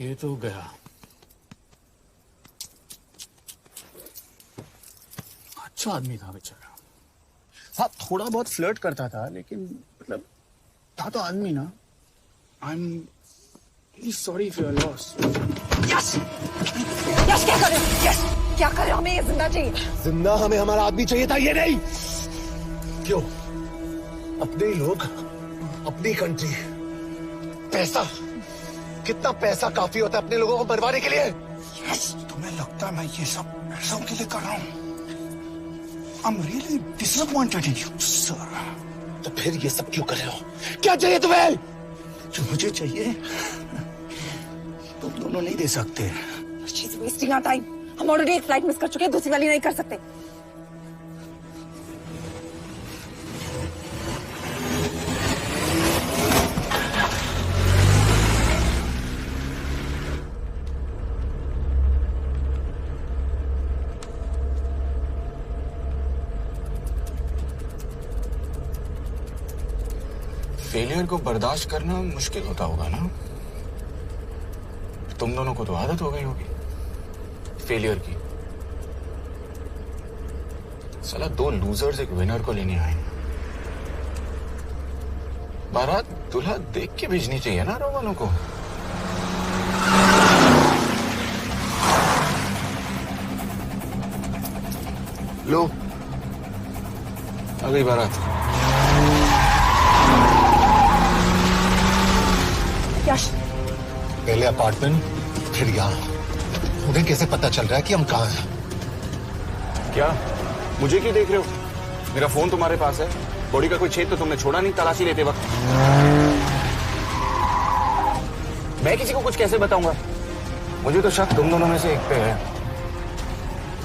ये तो गया। अच्छा आदमी था बेचारा। हाँ, थोड़ा बहुत फ्लर्ट करता था, लेकिन मतलब था तो आदमी ना। I am really sorry for your loss. Yash! Yash क्या कर रहे हो? यश क्या कर रहे हो? हमें ये जिंदा चाहिए। जिंदा हमें हमारा आदमी चाहिए था, ये नहीं। क्यों? अपने ही लोग, अपनी कंट्री, पैसा। कितना पैसा काफी होता है अपने लोगों को मरवाने के लिए? यस, तुम्हें लगता है मैं ये सब पैसों के लिए कर रहा हूँ? I'm really disappointed in you, sir. तो फिर ये सब क्यों कर रहे हो? क्या चाहिए तुम्हें? जो मुझे चाहिए तुम दोनों नहीं दे सकते। She's wasting our time. हम ऑलरेडी एक फ्लाइट मिस कर चुके हैं, दूसरी वाली नहीं कर सकते। फेलियर को बर्दाश्त करना मुश्किल होता होगा ना? तुम दोनों को तो आदत हो गई होगी फेलियर की। साला दो लूजर्स एक विनर को लेने आए। बारात दूल्हा देख के भेजनी चाहिए ना रोड वालों को। लो आ गई बारात। यश, पहले अपार्टमेंट फिर यहाँ। उन्हें कैसे पता चल रहा है कि हम कहाँ हैं? क्या मुझे क्यों देख रहे हो? मेरा फोन तुम्हारे पास है। बॉडी का कोई छेद तो तुमने छोड़ा नहीं तलाशी लेते वक्त। मैं किसी को कुछ कैसे बताऊंगा? मुझे तो शक तुम दोनों में से एक पे है।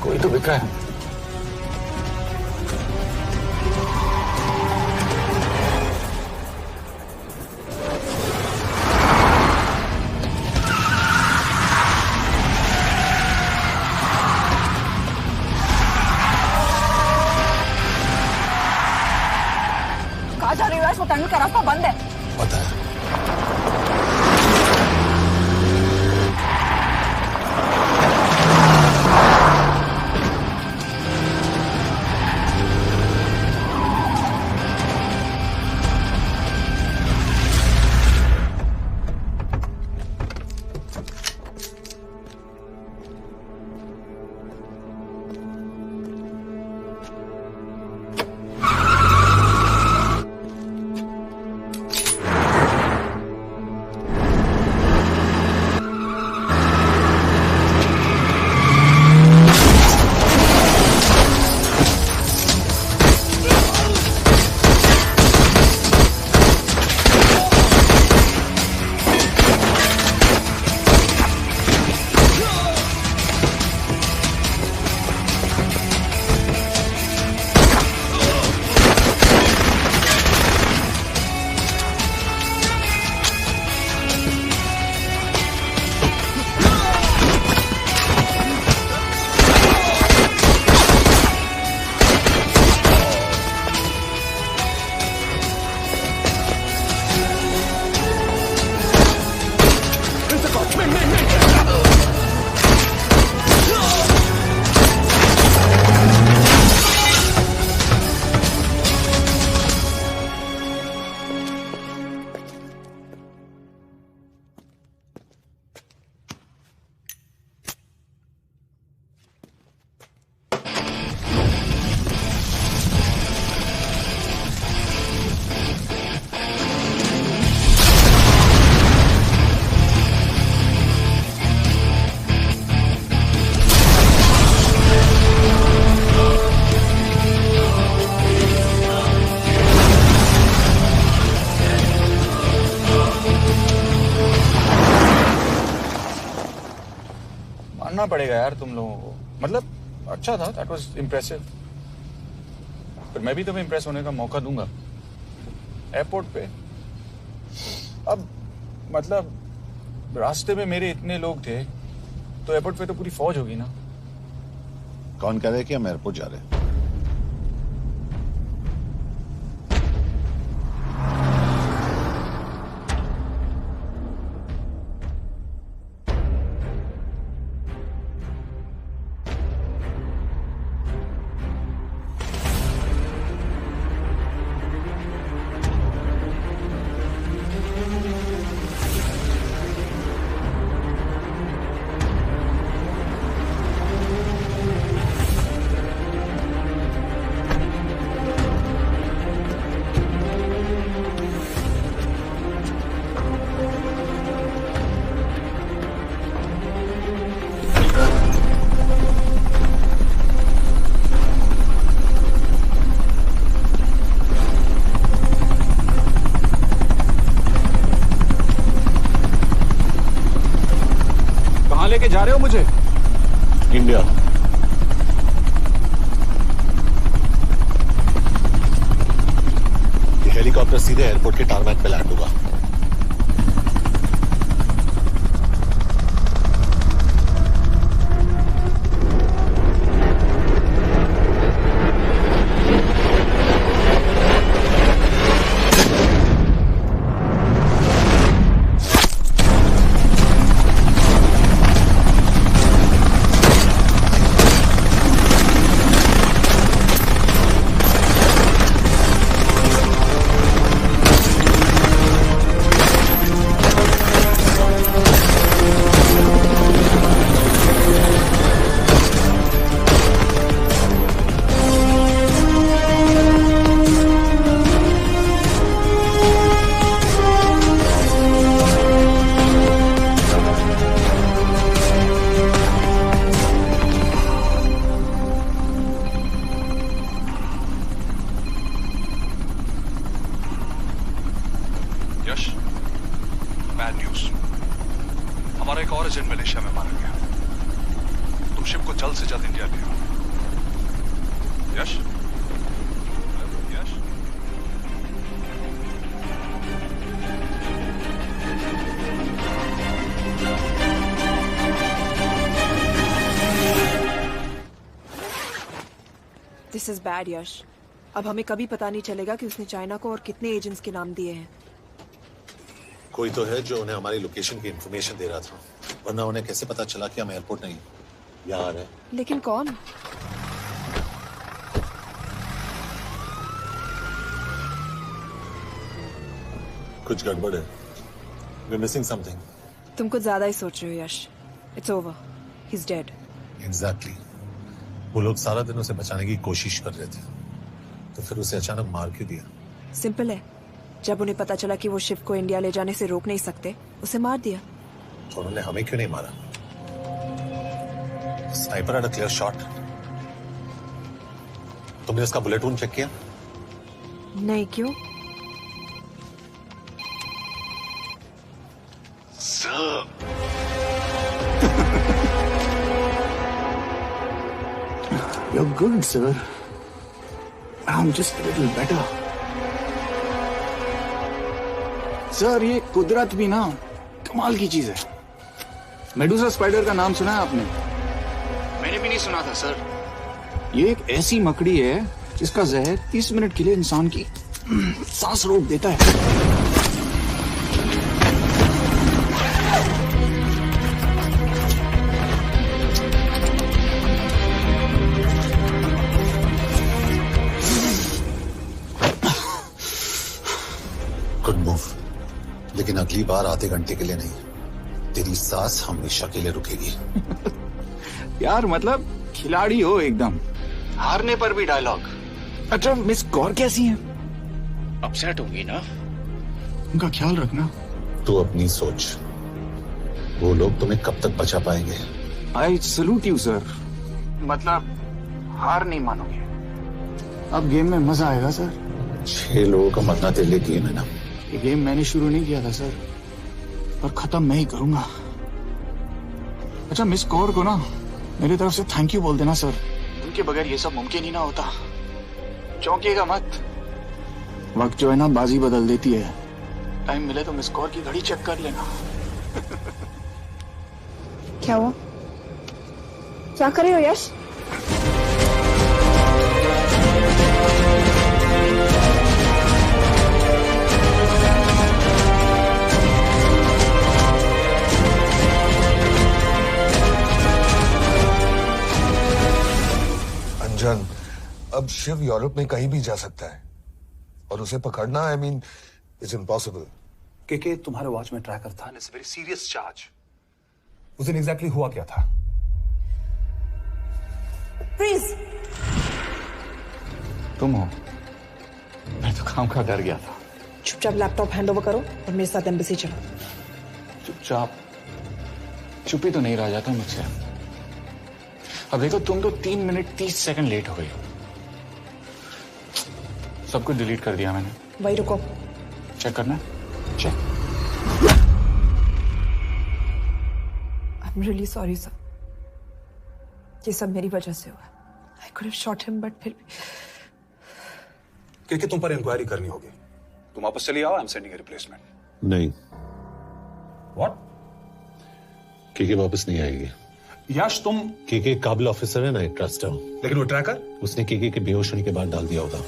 कोई तो बिका है। कहाँ जा रही हो यश? वो टनल का रास्ता बंद है। पता है। मानना पड़ेगा यार तुम लोगों को। मतलब अच्छा था, दैट वाज इम्प्रेसिव। फिर मैं भी तुम्हें इम्प्रेस होने का मौका दूंगा एयरपोर्ट पे। अब मतलब रास्ते में मेरे इतने लोग थे तो एयरपोर्ट पे तो पूरी फौज होगी ना। कौन कह रहा है कि हम एयरपोर्ट जा रहे हैं? इंडिया। ये हेलीकॉप्टर सीधे एयरपोर्ट के टारमैक पे लैंड होगा। यश, बैड न्यूज। हमारा एक और एजेंट मलेशिया में मारा गया। तुम शिप को जल्द से जल्द इंडिया ले आओ। यश, यश, दिस इज बैड यश। अब हमें कभी पता नहीं चलेगा कि उसने चाइना को और कितने एजेंट्स के नाम दिए हैं। कोई तो है जो उन्हें हमारी लोकेशन की इंफॉर्मेशन दे रहा था, वरना उन्हें कैसे पता चला कि हम एयरपोर्ट नहीं यहाँ आ रहे हैं। लेकिन कौन? कुछ गड़बड़ है। We're missing something. तुम कुछ ज्यादा ही सोच रहे हो Yash. It's over, he is dead. Exactly. वो लोग सारा दिन उसे बचाने की कोशिश कर रहे थे, तो फिर उसे अचानक मार क्यों दिया? सिंपल है, जब उन्हें पता चला कि वो शिव को इंडिया ले जाने से रोक नहीं सकते, उसे मार दिया। तो उन्होंने हमें क्यों नहीं मारा? Sniper had a clear shot. तुमने उसका बुलेट वूंड चेक किया? नहीं, क्यों? You're good, sir. I'm just a little better. Sir, ये कुदरत भी ना कमाल की चीज है। मेडुसा स्पाइडर का नाम सुना है आपने? मैंने भी नहीं सुना था सर। ये एक ऐसी मकड़ी है जिसका जहर 30 मिनट के लिए इंसान की सांस रोक देता है। गुड मूव, लेकिन अगली बार आधे घंटे के लिए नहीं, तेरी सांस हमेशा के लिए रुकेगी। यार मतलब खिलाड़ी हो एकदम, हारने पर भी डायलॉग। अच्छा, मिस कौर कैसी हैं? अपसेट होंगी ना, उनका ख्याल रखना। तू अपनी सोच, वो लोग तुम्हें कब तक बचा पाएंगे? I salute you sir. मतलब हार नहीं मानोगे। अब गेम में मजा आएगा सर। 6 लोगों का मरना तेरे गेम है ना। ये गेम मैंने शुरू नहीं किया था सर, पर खत्म मैं ही करूंगा। अच्छा, मिस कौर को ना मेरी तरफ से थैंक यू बोल देना सर। उनके बगैर ये सब मुमकिन ही ना होता। चौंकिएगा मत, वक्त जो है ना बाजी बदल देती है। टाइम मिले तो मिस कौर की घड़ी चेक कर लेना। क्या हुआ? क्या कर रहे हो यश? अंजन, अब शिव यूरोप में कहीं भी जा सकता है और उसे पकड़ना, आई मीन, इट्स इम्पॉसिबल। के तुम्हारे वॉच में ट्रैकर था, इट्स वेरी सीरियस चार्ज। उस दिन एग्जैक्टली हुआ क्या था? प्लीज, तुम हो? मैं तो काम का डर गया था। चुपचाप लैपटॉप हैंड ओवर करो और मेरे साथ एम्बेसी चलो। चुपचाप चुप ही तो नहीं रहा जाता मुझसे। अब देखो, तुम तो 3 मिनट 30 सेकंड लेट हो गई हो। सब कुछ डिलीट कर दिया मैंने। वही रुको, चेक करना। Check. I am really sorry sir. ये सब मेरी वजह से हुआ। I could have shot him, but फिर भी क्योंकि तुम पर इंक्वायरी करनी होगी। तुम वापस चली आओ, I am sending A replacement. नहीं। व्हाट? केके वापस नहीं आएगी। यश तुम केके काबिल ऑफिसर है ना, आई ट्रस्ट हूं। लेकिन वो ट्रैकर उसने केके के बेहोश होने के बाद डाल दिया होगा।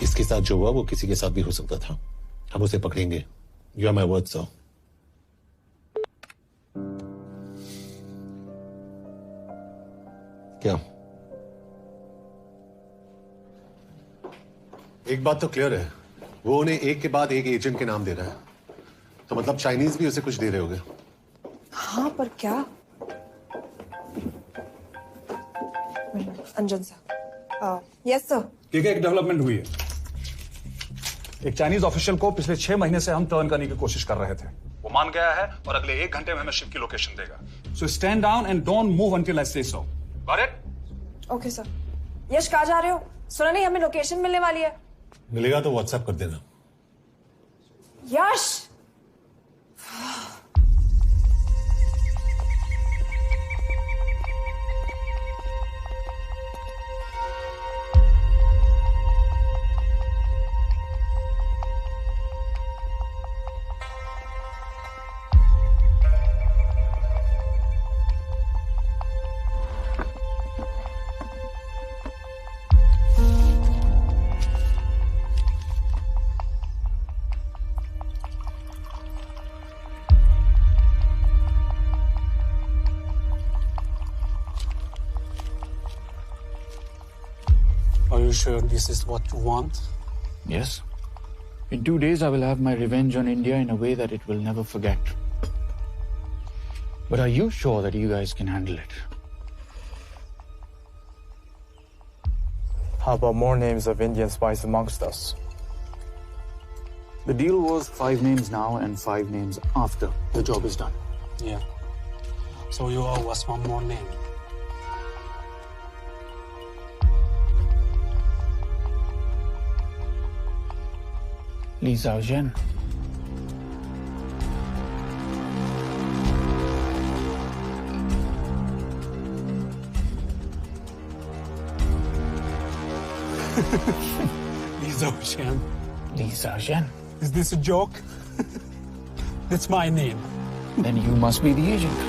इसके साथ जो हुआ वो किसी के साथ भी हो सकता था। हम उसे पकड़ेंगे। You are my word sir. क्या? एक बात तो क्लियर है, वो उन्हें एक के बाद एक एजेंट के नाम दे रहा है, तो मतलब चाइनीज भी उसे कुछ दे रहे होंगे। हाँ, पर क्या? Anjan sir. Yes sir. KK एक डेवलपमेंट हुई है। एक चाइनीज ऑफिशियल को पिछले 6 महीने से हम टर्न करने की कोशिश कर रहे थे। वो मान गया है और अगले 1 घंटे में हमें शिप की लोकेशन देगा। So stand down and don't move until I say so. Got it? Okay sir. Yash, कहाँ जा रहे हो? सुना नहीं हमें लोकेशन मिलने वाली है। मिलेगा तो व्हाट्सएप कर देना। यश! Are you sure this is what you want? Yes. In 2 days, I will have my revenge on India in a way that it will never forget. But are you sure that you guys can handle it? How about more names of Indian spies amongst us? The deal was 5 names now and 5 names after the job is done. Yeah. So you owe us one more name. Li Xiaozhen. Li Xiaozhen. Li Xiaozhen. Is this a joke? That's my name. Then you must be the agent.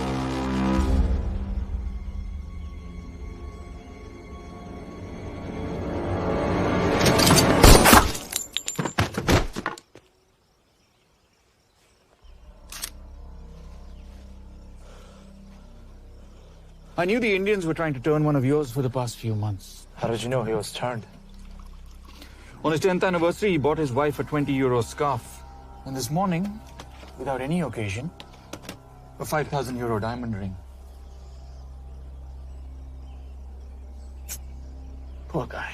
I knew the Indians were trying to turn one of yours for the past few months. How did you know he was turned? On his 10th anniversary, he bought his wife a 20-euro scarf. And this morning, without any occasion, a 5,000-euro diamond ring. Poor guy.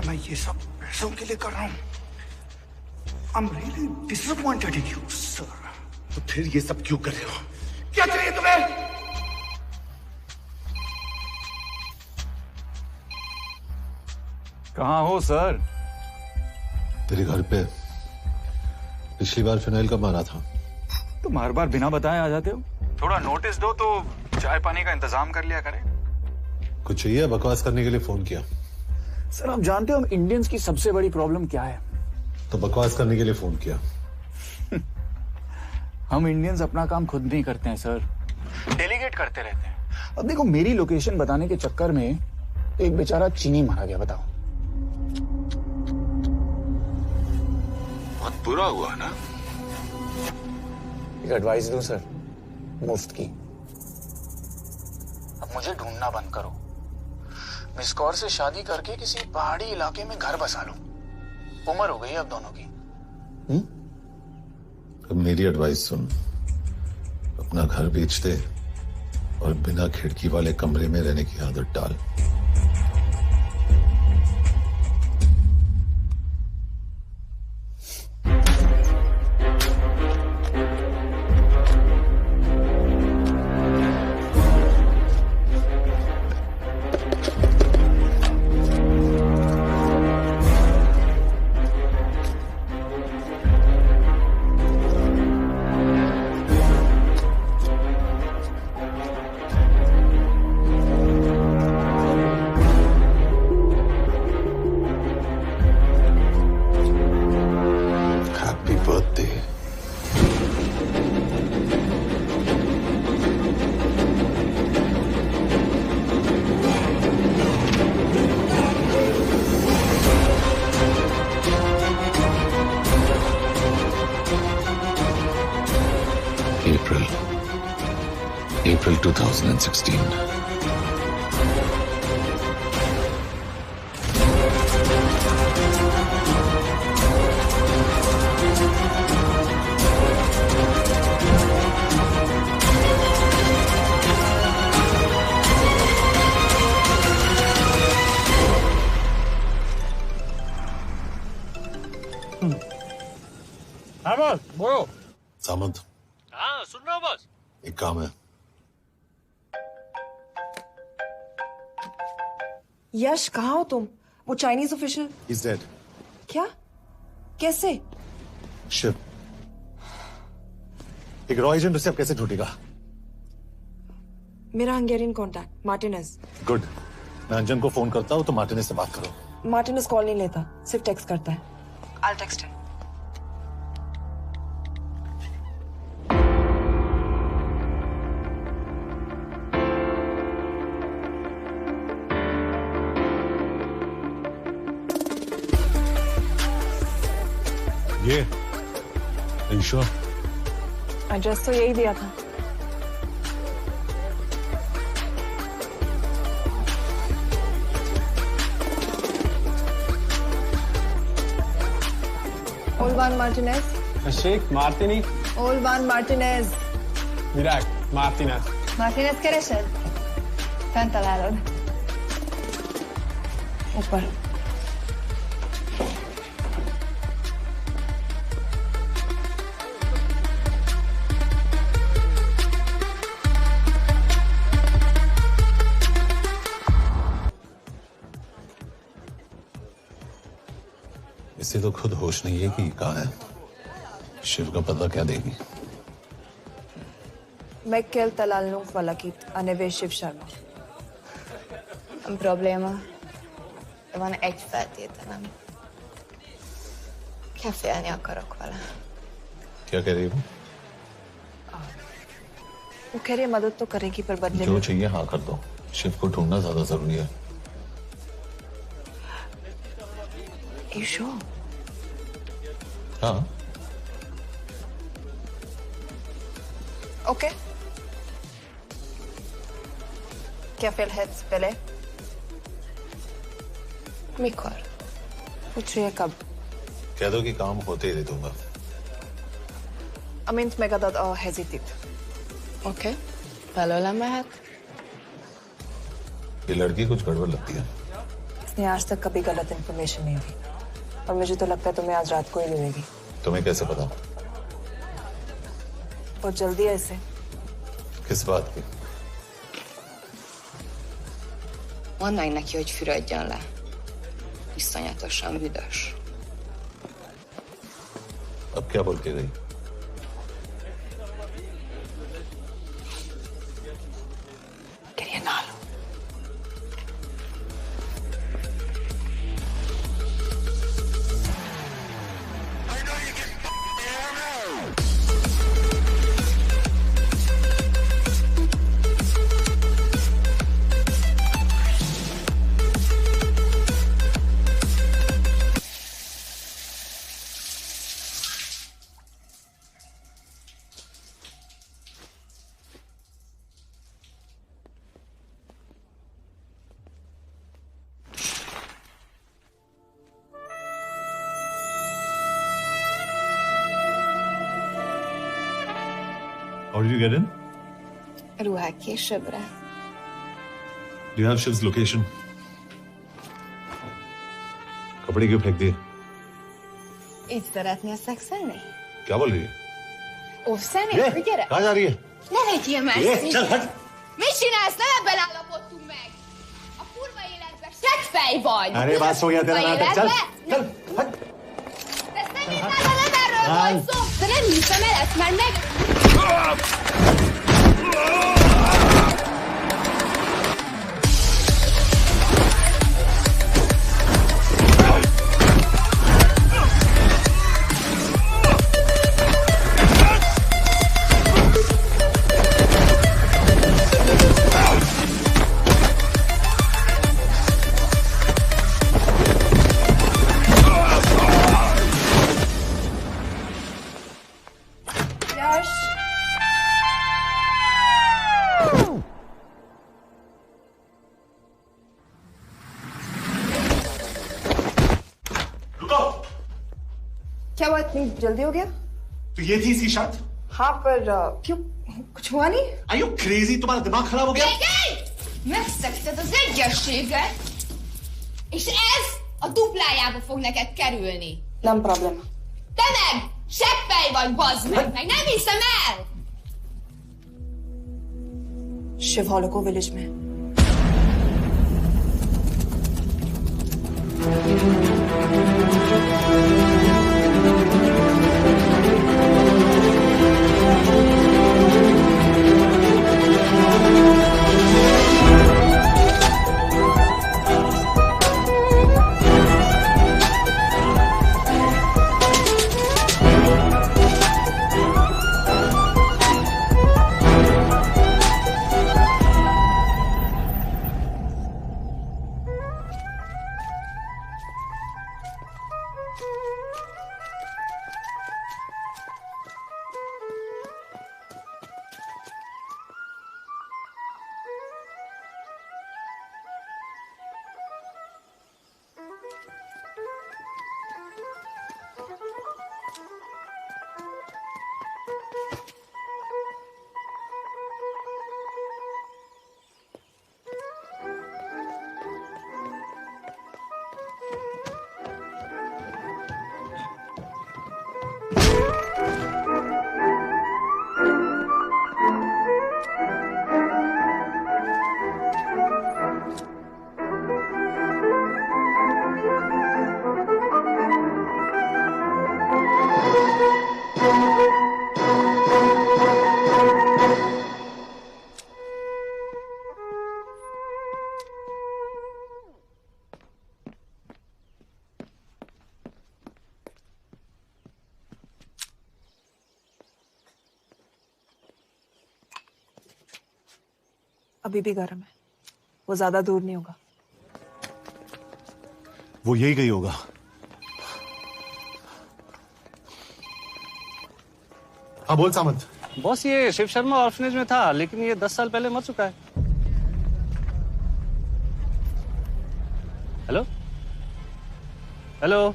मैं ये सब पैसों के लिए कर रहा हूँ। I'm really disappointed in you, sir. तो फिर ये सब क्यों कर रहे हो? क्या चाहिए तुम्हें? कहाँ हो सर? तेरे घर पे। पिछली बार फिनाइल कब मारा था? तुम हर बार बिना बताए आ जाते हो। थोड़ा नोटिस दो तो चाय पानी का इंतजाम कर लिया करें। कुछ चाहिए? बकवास करने के लिए फोन किया। सर आप जानते हो हम इंडियंस की सबसे बड़ी प्रॉब्लम क्या है? तो बकवास करने के लिए फोन किया। हम इंडियंस अपना काम खुद नहीं करते हैं सर, डेलीगेट करते रहते हैं। अब देखो मेरी लोकेशन बताने के चक्कर में एक बेचारा चीनी मारा गया, बताओ। बहुत बुरा हुआ ना? एक एडवाइस दो सर, मुफ्त की। अब मुझे ढूंढना बंद करो। मिस कौर से शादी करके किसी पहाड़ी इलाके में घर बसा लो। उम्र हो गई अब दोनों की। अब मेरी एडवाइस सुन। अपना घर बेच दे और बिना खिड़की वाले कमरे में रहने की आदत डाल। April 2016. हाँ बॉस बोलो। सामंत, हाँ सुन रहा हूँ बॉस। एक काम है। यश कहाँ हो तुम? वो चाइनीज ऑफिशियल। He's dead. क्या? कैसे? शिव, एक रॉ एजेंट उसे अब कैसे ढूंढेगा? मेरा हंगेरियन कॉन्टैक्ट मार्टिनेज। गुड, मैं अंजन को फोन करता हूँ तो मार्टिनेज से बात करो। मार्टिनेज कॉल नहीं लेता, सिर्फ टेक्स्ट करता है। I'll text him. ये इंश्योर एड्रेस तो यही दिया था। Olvan Martinez. Sheikh Martini. Olvan Martinez. Virág Martinez. Martinez keresed? Fent találod. ऊपर। इसे तो खुद होश नहीं है कि कहाँ है। शिव का पता क्या देगी? Mekkel találnunk valakit, a neve Shiv Sharma. Nem probléma. De van egy feltételem. Kefélni akarok vele. क्या कह रही है वो? वो कह रही है मदद तो करेगी पर बदले जो में। चाहिए हाँ कर दो। शिव को ढूंढना ज्यादा जरूरी है। You sure? हाँ। Okay. क्या félhetsz bele? Mikor? पूछ रही है कब? कह दो कि काम होते ही दे दूंगा। Amint megadod a hezitit. Oké. Belőlem mehet? ये लड़की कुछ गड़बड़ लगती है। इसने आज तक कभी गलत इन्फॉर्मेशन नहीं दी और मुझे तो लगता है तुम्हें आज रात को ही मिलेगी। तुम्हें कैसे पता? बहुत जल्दी है इसे। किस बात की? Mondd meg neki, hogy fürödjön le. Iszonyatosan büdös. अब क्या बोल के गई? करिए ना लो। How did you get in? Ruhák későbbre. Do you have Shiv's location? कपड़े क्यों फेंक दिए? Így szeretnél szexelni? क्या बोल रही है? Óvszerni? Gyere! कहाँ जा रही है? Ne legyél messzi! चल हट! Mit csinálsz? Nem ebben állapodtunk meg! A kurva életben seggfej vagy! अरे बात हो गया तेरा नाटक, चल! चल! हट! De ezt nem értem, nem erről volt szó! De nem hiszem el ezt már meg... क्या हुआ, इतनी जल्दी हो गया? तो ये थी इसकी शर्त? हाँ, पर क्यों, कुछ हुआ नहीं? Are you crazy? तुम्हारा दिमाग खराब हो गया? Megszegted az egyességet, és ez a duplájába fog neked kerülni. Nem probléma. Te meg seppej vagy, bazd meg nem hiszem el! Shiv हॉलोको विलेज में। अभी भी गर्म है, वो ज्यादा दूर नहीं होगा। वो यही गई होगा। हाँ बोल सामंत। बॉस ये शिव शर्मा ऑर्फनेज में था, लेकिन ये 10 साल पहले मर चुका है। Hello hello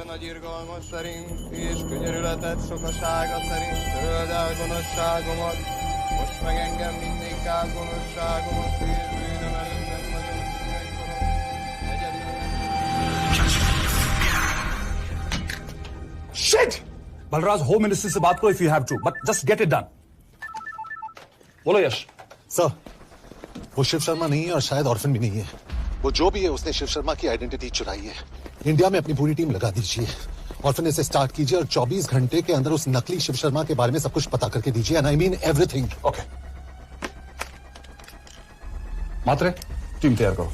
Nagy irgalmas szerint, és könyörületed sokasága szerint töröld el gonoszságomat, most meg engem mindig át gonoszságomat, és bűnöm előtted nagyon megkorom, egyedül. Balraj, home minister से बात करो if you have to, but just get it done. बोलो Yash. Sir, वो शिव शर्मा नहीं है और शायद orphan भी नहीं है। वो जो भी है उसने शिव शर्मा की आइडेंटिटी चुराई है। इंडिया में अपनी पूरी टीम लगा दीजिए, ऑर्फन से स्टार्ट कीजिए और 24 घंटे के अंदर उस नकली शिव शर्मा के बारे में सब कुछ पता करके दीजिए। And I mean everything. Okay Mhatre, team तैयार करो।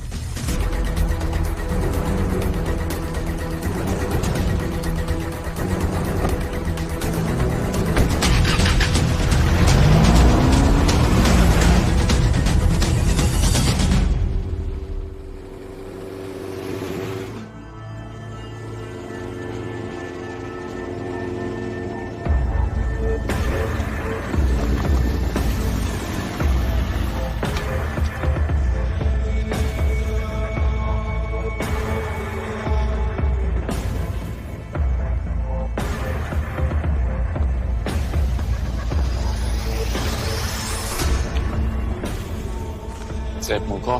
Szép munka.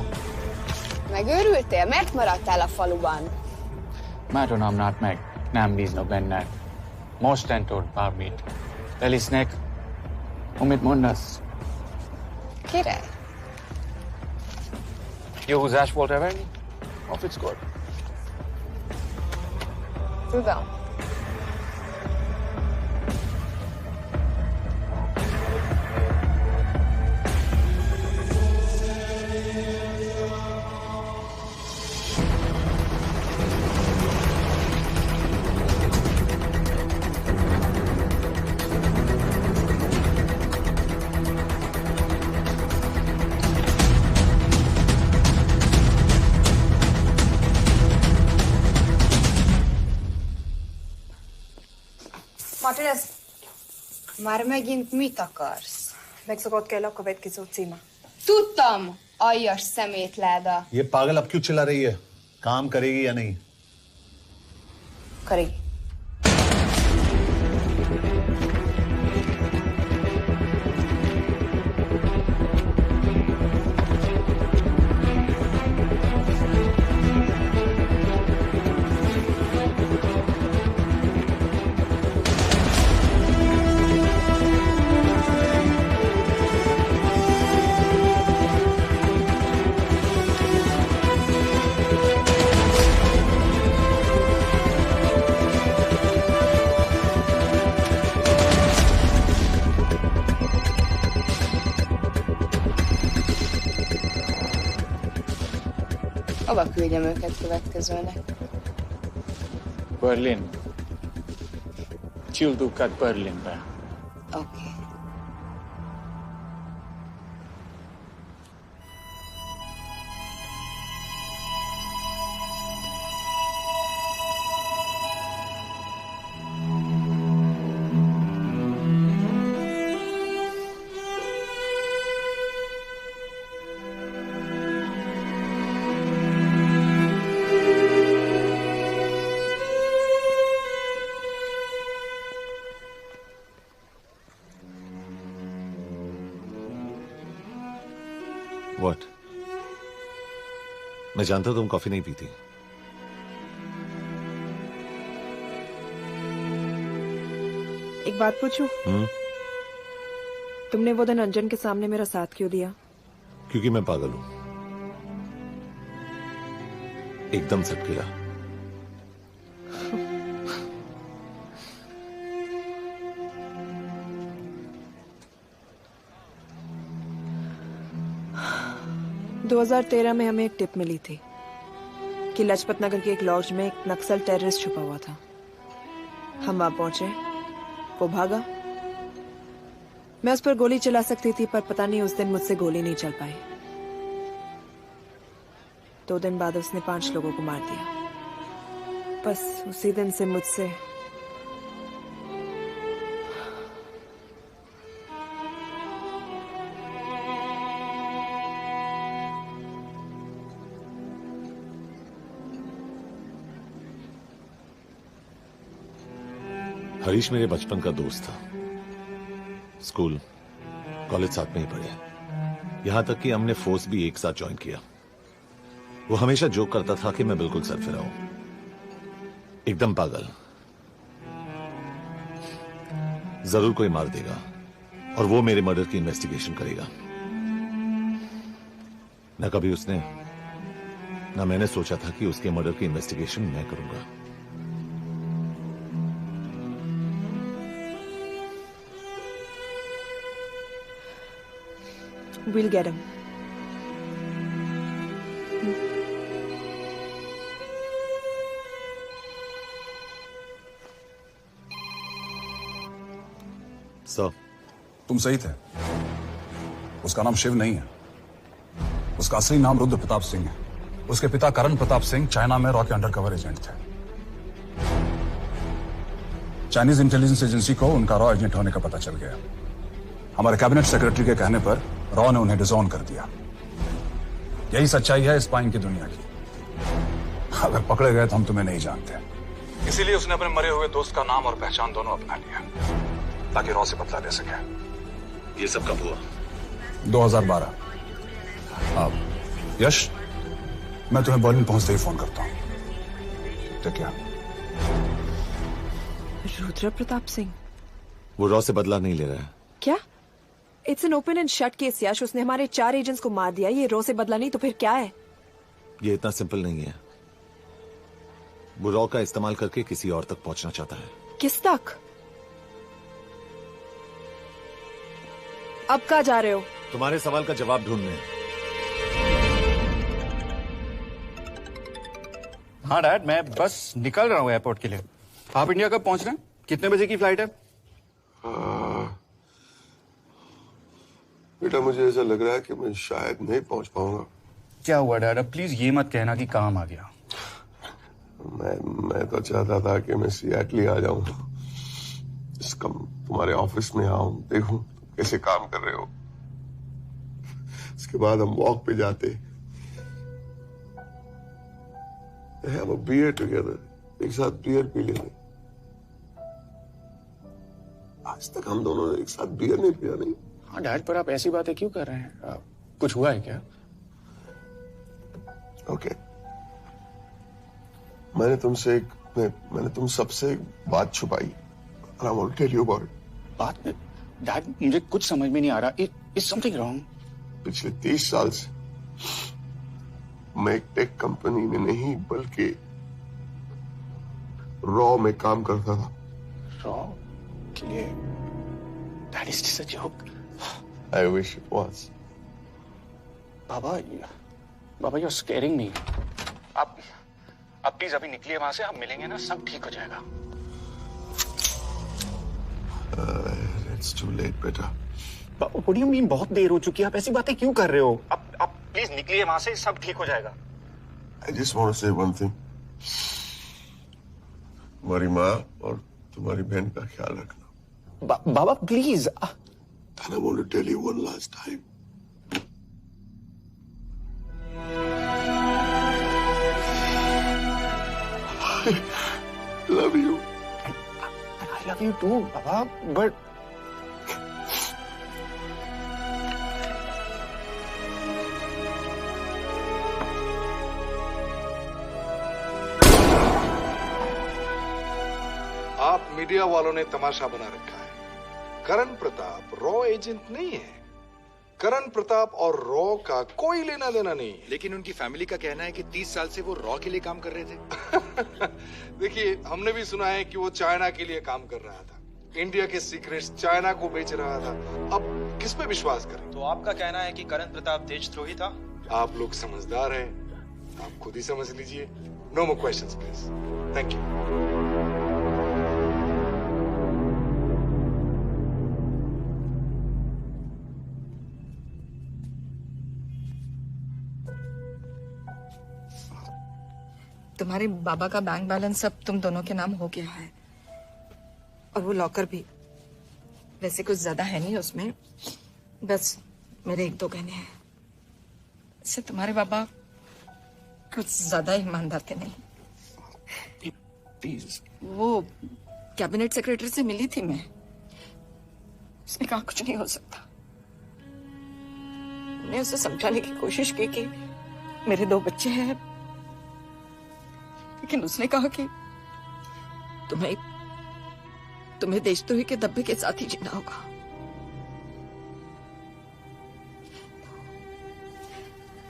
Megőrültél? Miért maradtál a faluban? Mert nem nárt meg. Nem bíznak benned. Mostantól bármit. Elisznek. Amit mondasz? Király. Jó húzás volt elvenni? A fickót. Tudom. Martinez, Már megint mit akarsz? megszokott kell a következő címe. Tudtam, aljas szemétláda. ये पागल अब क्यों चिल्ला रही है? काम करेगी या नहीं? करेगी। Hova küldjem őket következőnek? Berlin. Küldőket Berlinbe. Oké. What? मैं जानता हूं तुम कॉफी नहीं पीती। एक बात पूछूं? तुमने वो दिन अंजन के सामने मेरा साथ क्यों दिया? क्योंकि मैं पागल हूं, एकदम सटकेला। – 2013 में हमें एक टिप मिली थी कि लाजपत नगर के एक लॉज में एक नक्सल टेररिस्ट छुपा हुआ था। हम वहां पहुंचे, वो भागा। मैं उस पर गोली चला सकती थी, पर पता नहीं उस दिन मुझसे गोली नहीं चल पाई। 2 दिन बाद उसने 5 लोगों को मार दिया। बस उसी दिन से मुझसे हरीश मेरे बचपन का दोस्त था। स्कूल कॉलेज साथ में ही पढ़े, यहां तक कि हमने फोर्स भी एक साथ ज्वाइन किया। वो हमेशा जोक करता था कि मैं बिल्कुल सरफिरा हूं, एकदम पागल। जरूर कोई मार देगा और वो मेरे मर्डर की इन्वेस्टिगेशन करेगा। न कभी उसने, न मैंने सोचा था कि उसके मर्डर की इन्वेस्टिगेशन मैं करूंगा। We'll get him. सर, तुम सही थे। उसका नाम शिव नहीं है, उसका असली नाम रुद्र प्रताप सिंह है। उसके पिता करण प्रताप सिंह चाइना में रॉ के अंडरकवर एजेंट थे। चाइनीज इंटेलिजेंस एजेंसी को उनका रॉ एजेंट होने का पता चल गया। हमारे कैबिनेट सेक्रेटरी के कहने पर रॉ ने उन्हें डिसऑन कर दिया। यही सच्चाई है स्पाइंग की दुनिया की। अगर पकड़े गए तो हम तुम्हें नहीं जानते, इसीलिए उसने अपने मरे हुए दोस्त का नाम और पहचान दोनों अपना लिया ताकि रॉ से बदला ले सके। ये सब कब हुआ? 2012। अब यश, मैं तुम्हें बर्लिन पहुंचते ही फोन करता हूं। ठीक है। रुद्र प्रताप सिंह वो रॉ से बदला नहीं ले रहा है। क्या? It's an open and shut case Yash. उसने हमारे 4 एजेंट्स को मार दिया। ये रॉ से बदला नहीं तो फिर क्या है? ये इतना सिंपल नहीं है। वो रॉ का इस्तेमाल करके किसी और तक पहुंचना चाहता है। किस तक? अब कहाँ जा रहे हो? तुम्हारे सवाल का जवाब ढूंढने। हाँ डैड, मैं बस निकल रहा हूँ एयरपोर्ट के लिए। आप इंडिया कब पहुंच रहे हैं? कितने बजे की फ्लाइट है? बेटा, मुझे ऐसा लग रहा है कि मैं शायद नहीं पहुंच पाऊंगा। क्या हुआ डैड? अब प्लीज ये मत कहना कि काम आ गया। मैं तो चाहता था कि मैं सिएटल आ जाऊं, तुम्हारे ऑफिस में आऊं, देखूं कैसे काम कर रहे हो। इसके बाद हम वॉक पे जाते, have a beer together, एक साथ बियर पी लेते। आज तक हम दोनों ने एक साथ बियर नहीं पिया। नहीं। हाँ डैड, पर आप ऐसी बातें क्यों कर रहे हैं? कुछ हुआ है क्या? ओके। मैंने तुम सबसे एक बात छुपाई। And I want to tell you about it. बात? डैड, मुझे कुछ समझ में नहीं आ रहा। Is something wrong? पिछले 30 साल से मैं एक टेक कंपनी में नहीं बल्कि रॉ में काम करता था। रॉ के लिए? That is just a joke. I wish it was. Baba, you're scaring me. आप प्लीज अभी निकलिए वहां से। आप मिलेंगे ना, सब ठीक हो जाएगा। It's too late, बेटा। What do you mean बहुत देर हो चुकी है? आप ऐसी बातें क्यों कर रहे हो? आप प्लीज निकलिए वहां से, सब ठीक हो जाएगा। I just want to say one thing. तुम्हारी माँ और तुम्हारी बहन का ख्याल रखना। बाबा please. And I want to tell you one last time. I love you. I love you too, Baba, but आप मीडिया वालों ने तमाशा बना रखा है। करण प्रताप रॉ एजेंट नहीं है। करण प्रताप और रॉ का कोई लेना देना नहीं है। लेकिन उनकी फैमिली का कहना है कि 30 साल से वो रॉ के लिए काम कर रहे थे। देखिए, हमने भी सुना है कि वो चाइना के लिए काम कर रहा था, इंडिया के सीक्रेट्स चाइना को बेच रहा था। अब किस पे विश्वास करें? तो आपका कहना है कि करण प्रताप देशद्रोही था? आप लोग समझदार हैं, आप खुद ही समझ लीजिए। No more questions please. Thank you. तुम्हारे बाबा का बैंक बैलेंस सब तुम दोनों के नाम हो गया है, और वो लॉकर भी। वैसे कुछ ज्यादा है नहीं उसमें, बस मेरे 1-2 गहने हैं। इससे तुम्हारे बाबा कुछ ज्यादा ईमानदार थे नहीं। प्लीज। वो कैबिनेट सेक्रेटरी से मिली थी मैं, उसने कहा कुछ नहीं हो सकता। मैंने उसे समझाने की कोशिश की कि मेरे 2 बच्चे हैं, लेकिन उसने कहा कि तुम्हें तुम्हें देशद्रोही के धब्बे के साथ ही जीना होगा।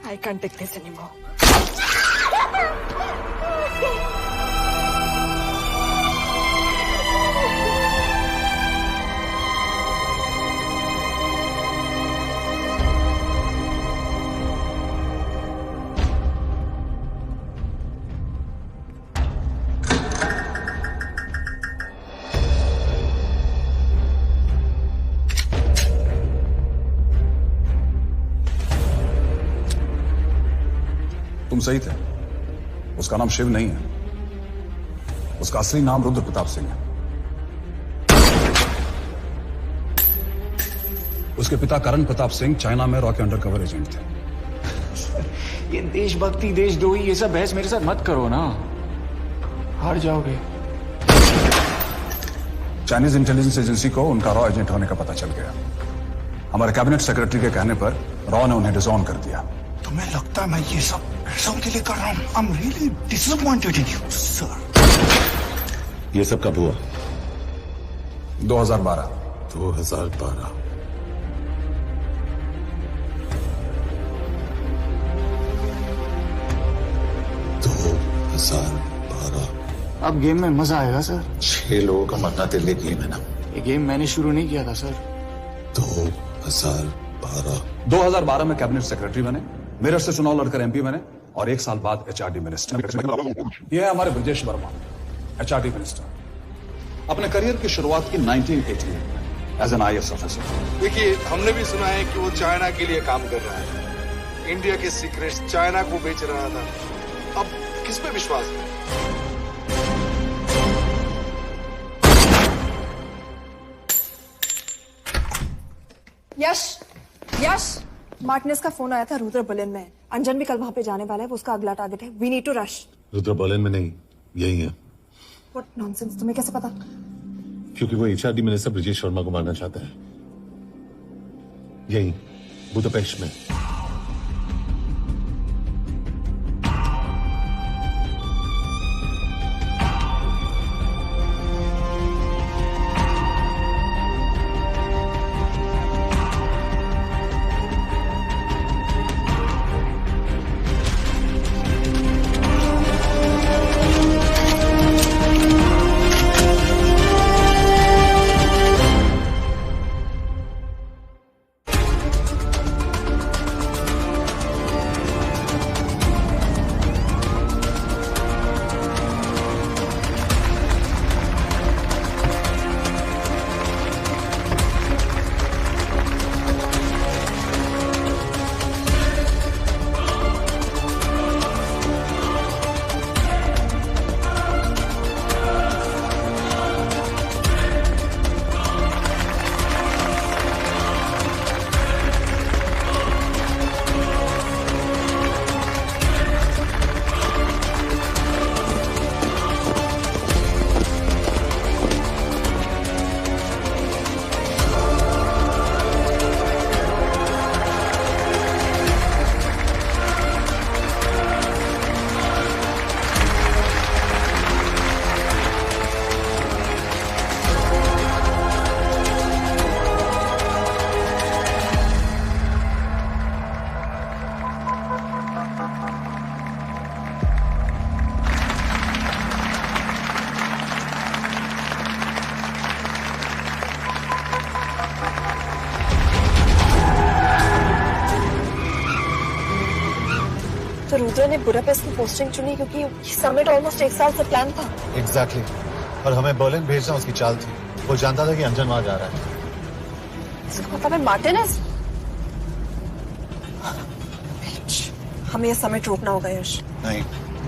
I can't take this anymore. तुम सही थे। उसका नाम शिव नहीं है, उसका असली नाम रुद्र प्रताप सिंह है। उसके पिता करण प्रताप सिंह चाइना में रॉ के अंडर कवर एजेंट थे। ये देशभक्ति देशद्रोही ये सब बहस मेरे साथ मत करो ना, हार जाओगे। चाइनीज इंटेलिजेंस एजेंसी को उनका रॉ एजेंट होने का पता चल गया। हमारे कैबिनेट सेक्रेटरी के कहने पर रॉ ने उन्हें डिसऑन कर दिया। तुम्हें लगता है मैं ये सब पैसों के लिए कर रहा हूँ? I'm really disappointed in you, sir. ये सब कब हुआ? 2012। 2012। अब गेम में मजा आएगा सर। 6 लोगों का मरना दिल्ली गेम है ना। ये गेम मैंने शुरू नहीं किया था सर। 2012 में कैबिनेट सेक्रेटरी बने, मेरठ से चुनाव लड़कर एमपी बने और 1 साल बाद एचआरडी मिनिस्टर। ये है हमारे ब्रजेश वर्मा, एचआरडी मिनिस्टर। अपने करियर की शुरुआत की 1980 में एज एन IAS ऑफिसर। देखिए, हमने भी सुना है कि वो चाइना के लिए काम कर रहा है, इंडिया के सीक्रेट्स चाइना को बेच रहा था। अब किस पे विश्वास है? यश, मार्टिनेस का फोन आया था रुद्र बर्लिन में। अंजन भी कल वहां पे जाने वाला है, वो उसका अगला टारगेट है। We need to rush. Rudra Berlin में नहीं, यही है। व्हाट नॉनसेंस, तुम्हें कैसे पता? क्योंकि वो एचआरडी मिनिस्टर ब्रजेश वर्मा को मारना चाहता है, यही बुदापेस्ट में। तो रुद्र ने बुडापेस्ट की पोस्टिंग चुनी क्योंकि समिट ऑलमोस्ट 1 साल से प्लान था। एग्जैक्टली। और हमें बर्लिन भेजना उसकी चाल थी। वो जानता था कि अंजन वहां जा रहा है। इसका मतलब है मार्टिनेस। हमें ये समिट रोकना होगा यश। नहीं,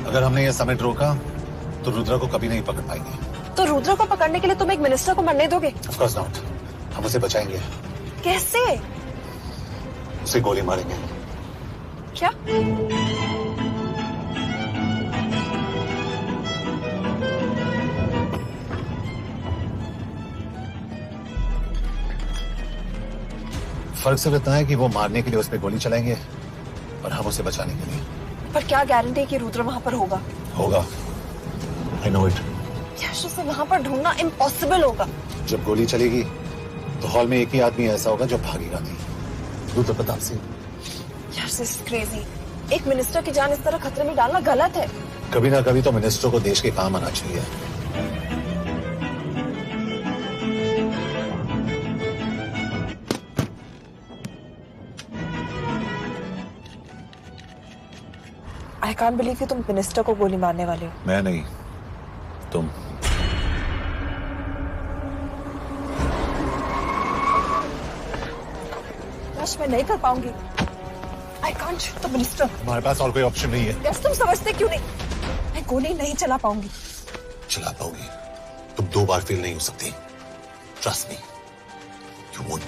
अगर हमने ये समिट रोका तो रुद्र को कभी नहीं पकड़ पाएंगे। तो रुद्र को पकड़ने के लिए तुम एक मिनिस्टर को मरने दोगे? Of course not. हम उसे बचाएंगे। कैसे? उसे गोली मारेंगे। क्या? फर्क सिर्फ इतना है कि वो मारने के लिए उस पर गोली चलाएंगे और हम उसे बचाने के लिए। पर क्या गारंटी है कि रुद्र वहां पर होगा? होगा। I know it. यश, उसे वहां पर ढूंढना इम्पॉसिबल होगा। जब गोली चलेगी तो हॉल में एक ही आदमी ऐसा होगा जो भागेगा नहीं। रुद्र प्रताप सिंह। यश, दिस इज क्रेजी। एक मिनिस्टर की जान इस तरह खतरे में डालना गलत है। कभी ना कभी तो मिनिस्टर को देश के काम आना चाहिए। आई कांट बिलीव कि तुम मिनिस्टर को गोली मारने वाले हो। मैं नहीं, तुम। यश, मैं नहीं कर पाऊंगी। I can't shoot the minister. हमारे पास और कोई ऑप्शन नहीं है। यश, तुम समझते क्यों नहीं? मैं गोली नहीं चला पाऊंगी। चला पाओगी। तुम 2 बार फेल नहीं हो सकती। Trust me, you won't.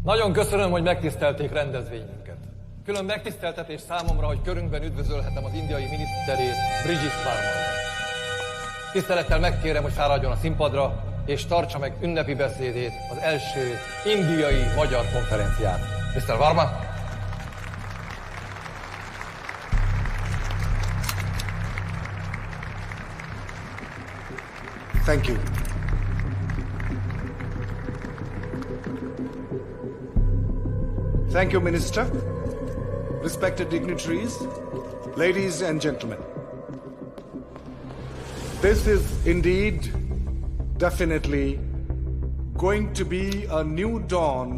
Nagyon köszönöm, hogy megtisztelték rendezvényünket. Külön megtiszteltetés számomra, hogy körünkben üdvözölhetem az indiai miniszterét, Brigitte Parmar. Tisztelettel megkérem, hogy fáradjon a színpadra, és tartsa meg ünnepi beszédét az első indiai-magyar konferencián. Mr. Varma? Thank you. Thank you, Minister. Respected dignitaries, ladies and gentlemen. This is indeed, definitely, going to be a new dawn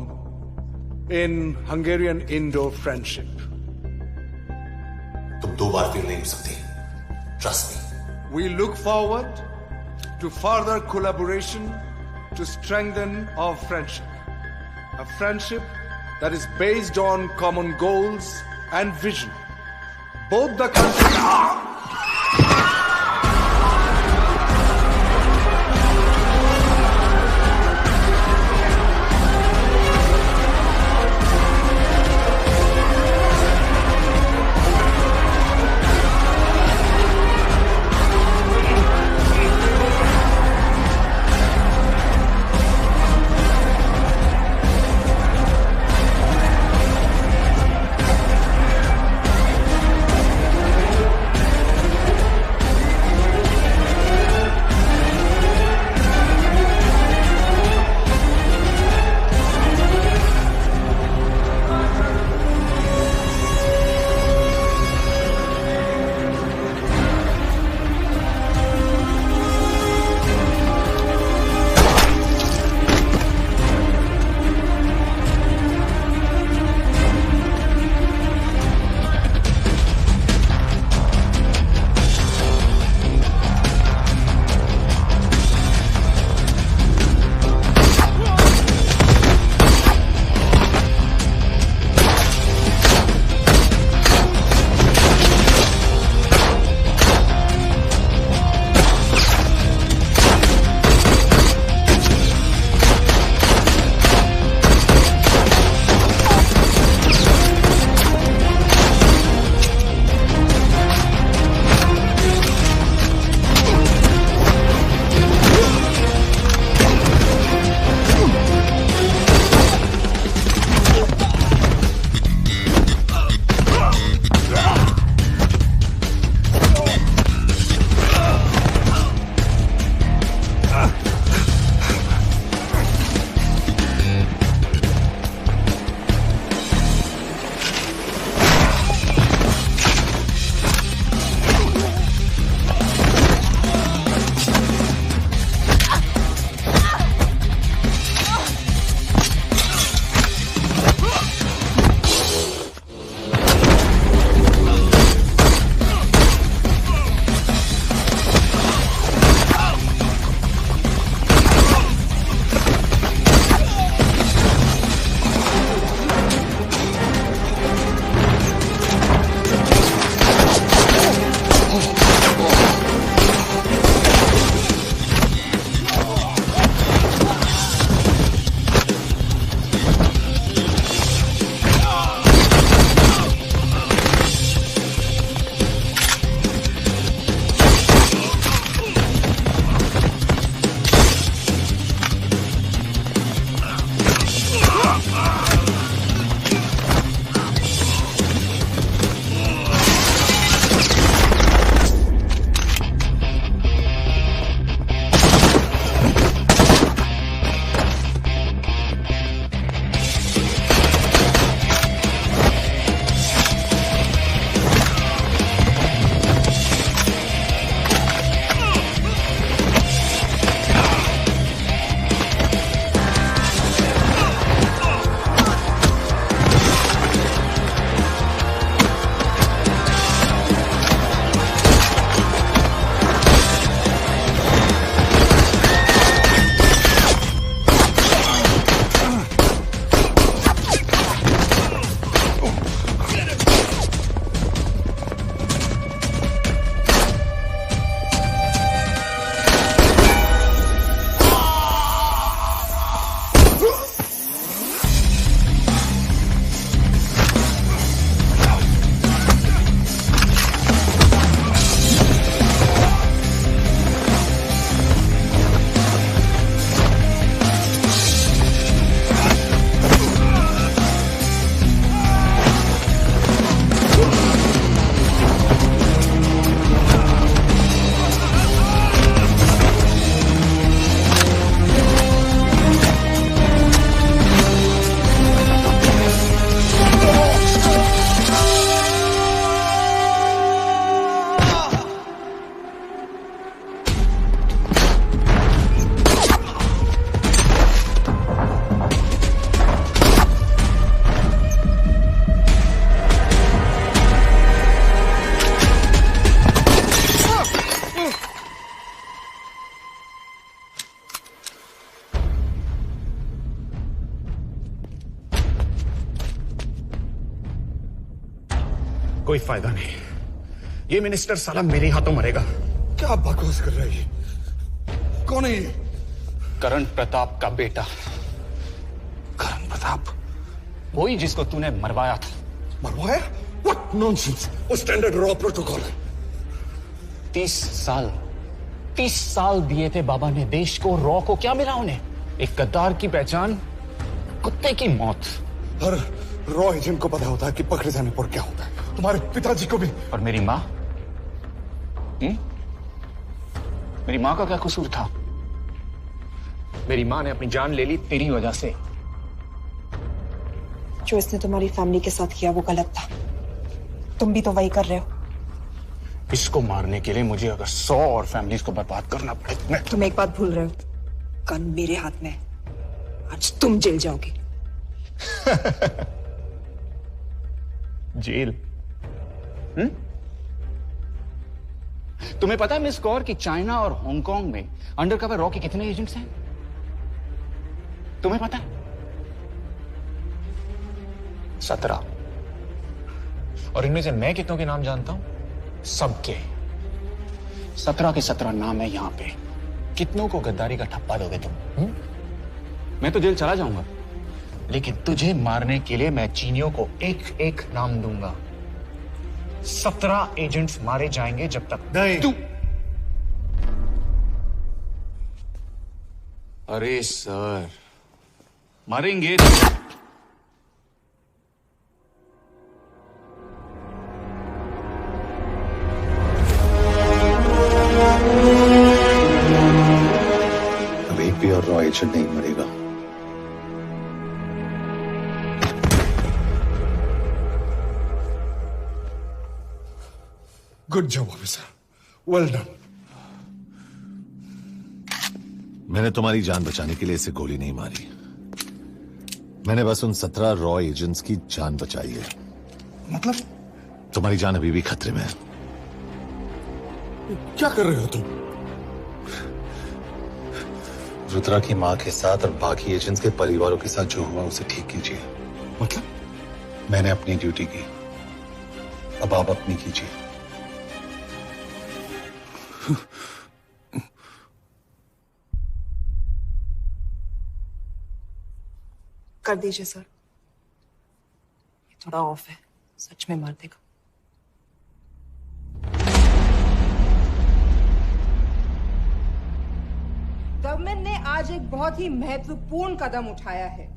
in Hungarian-Indo friendship. तुम 2 बार fail नहीं हो सकती। Trust me. We look forward to further collaboration to strengthen our friendship. A friendship that is based on common goals and vision. Both the countries... फायदा नहीं। ये minister साला मेरे हाथों मरेगा। क्या बकवास कर रही है? कौन है ये? करण प्रताप का बेटा। करण प्रताप? वही जिसको तूने मरवाया था। मरवाया? What nonsense! वो स्टैंडर्ड रॉ प्रोटोकॉल है। 30 साल दिए थे बाबा ने देश को। रॉ को क्या मिला उन्हें? एक गद्दार की पहचान, कुत्ते की मौत। हर रॉ एजेंट को पता होता है कि पकड़े जाने पर क्या होता है। तुम्हारे पिताजी को भी। और मेरी माँ? मेरी माँ का क्या कसूर था? मेरी माँ ने अपनी जान ले ली तेरी वजह से। जो इसने तुम्हारी फैमिली के साथ किया वो गलत था। तुम भी तो वही कर रहे हो। इसको मारने के लिए मुझे अगर 100 और फैमिलीज को बर्बाद करना पड़े। तुम एक बात भूल रहे हो, गन मेरे हाथ में है। आज तुम जेल जाओगे। जेल? तुम्हें पता है मिस कौर कि चाइना और हांगकांग में अंडरकवर रॉ के कितने एजेंट्स हैं? तुम्हें पता है? 17। और इनमें से मैं कितनों के नाम जानता हूं? सबके। 17 के 17 नाम है यहां पे। कितनों को गद्दारी का ठप्पा दोगे तुम? मैं तो जेल चला जाऊंगा, लेकिन तुझे मारने के लिए मैं चीनियों को एक एक नाम दूंगा। 17 एजेंट्स मारे जाएंगे जब तक तू। अरे सर, मारेंगे। अब एक भी और रॉ एजेंट नहीं मरेगा। Good job officer, well done. मैंने तुम्हारी जान बचाने के लिए इसे गोली नहीं मारी। मैंने बस उन 17 रॉ एजेंट्स की जान बचाई है। मतलब? तुम्हारी जान अभी भी खतरे में है। क्या कर रहे हो तुम? रुद्रा की मां के साथ और बाकी एजेंट्स के परिवारों के साथ जो हुआ उसे ठीक कीजिए। मतलब? मैंने अपनी ड्यूटी की, अब आप अपनी कीजिए। कर दीजिए सर। ये थोड़ा ऑफ है, सच में मार देगा। गवर्नमेंट ने आज एक बहुत ही महत्वपूर्ण कदम उठाया है।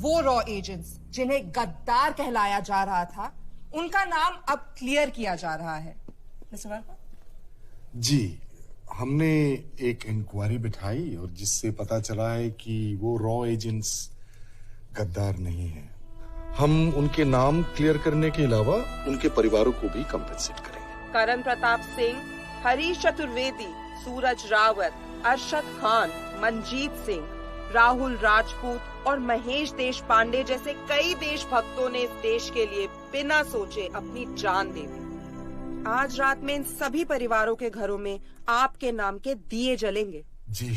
वो रॉ एजेंट्स जिन्हें गद्दार कहलाया जा रहा था, उनका नाम अब क्लियर किया जा रहा है। मिस्टर वर्मा? जी, हमने एक इंक्वायरी बिठाई और जिससे पता चला है कि वो रॉ एजेंट्स गद्दार नहीं है। हम उनके नाम क्लियर करने के अलावा उनके परिवारों को भी कंपेंसेट करेंगे। करण प्रताप सिंह, हरीश चतुर्वेदी, सूरज रावत, अरशद खान, मनजीत सिंह, राहुल राजपूत और महेश देश पांडे जैसे कई देशभक्तों ने इस देश के लिए बिना सोचे अपनी जान दे दी। आज रात में इन सभी परिवारों के घरों में आपके नाम के दिए जलेंगे। जी,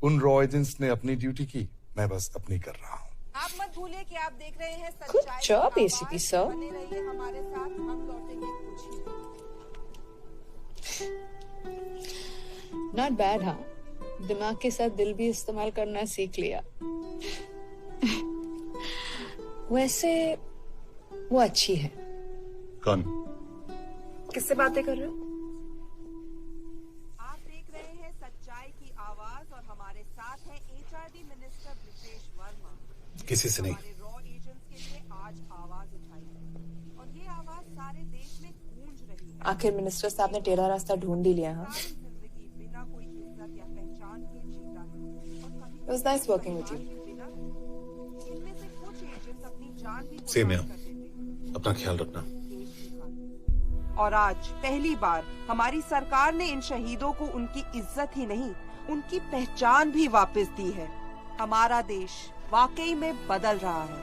उन रॉ एजेंट्स ने अपनी ड्यूटी की, मैं बस अपनी कर रहा हूँ। आप मत भूलिए कि आप देख रहे हैं Good job, ACP sir. बने रहिए हमारे साथ, हम लौटेंगे कुछ ही। Not bad. हाँ, दिमाग के साथ दिल भी इस्तेमाल करना सीख लिया। वैसे वो अच्छी है। कौन? किससे बातें कर रहे हो? आप देख रहे हैं सच्चाई की आवाज और हमारे साथ है एचआरडी मिनिस्टर ब्रिजेश वर्मा। किसी से नहीं। रॉ एजेंट्स के लिए आज आवाज उठाई है और ये आवाज सारे देश में गूंज रही है। आखिर मिनिस्टर साहब ने टेढ़ा रास्ता ढूंढ ही लिया। हाँ, बिना कोई इज्जत या पहचान के जीता है। It was nice working with you. इनमें से कुछ एजेंट्स अपनी जान भी सेम है। अपना ख्याल रखना। और आज पहली बार हमारी सरकार ने इन शहीदों को उनकी इज्जत ही नहीं, उनकी पहचान भी वापस दी है। हमारा देश वाकई में बदल रहा है।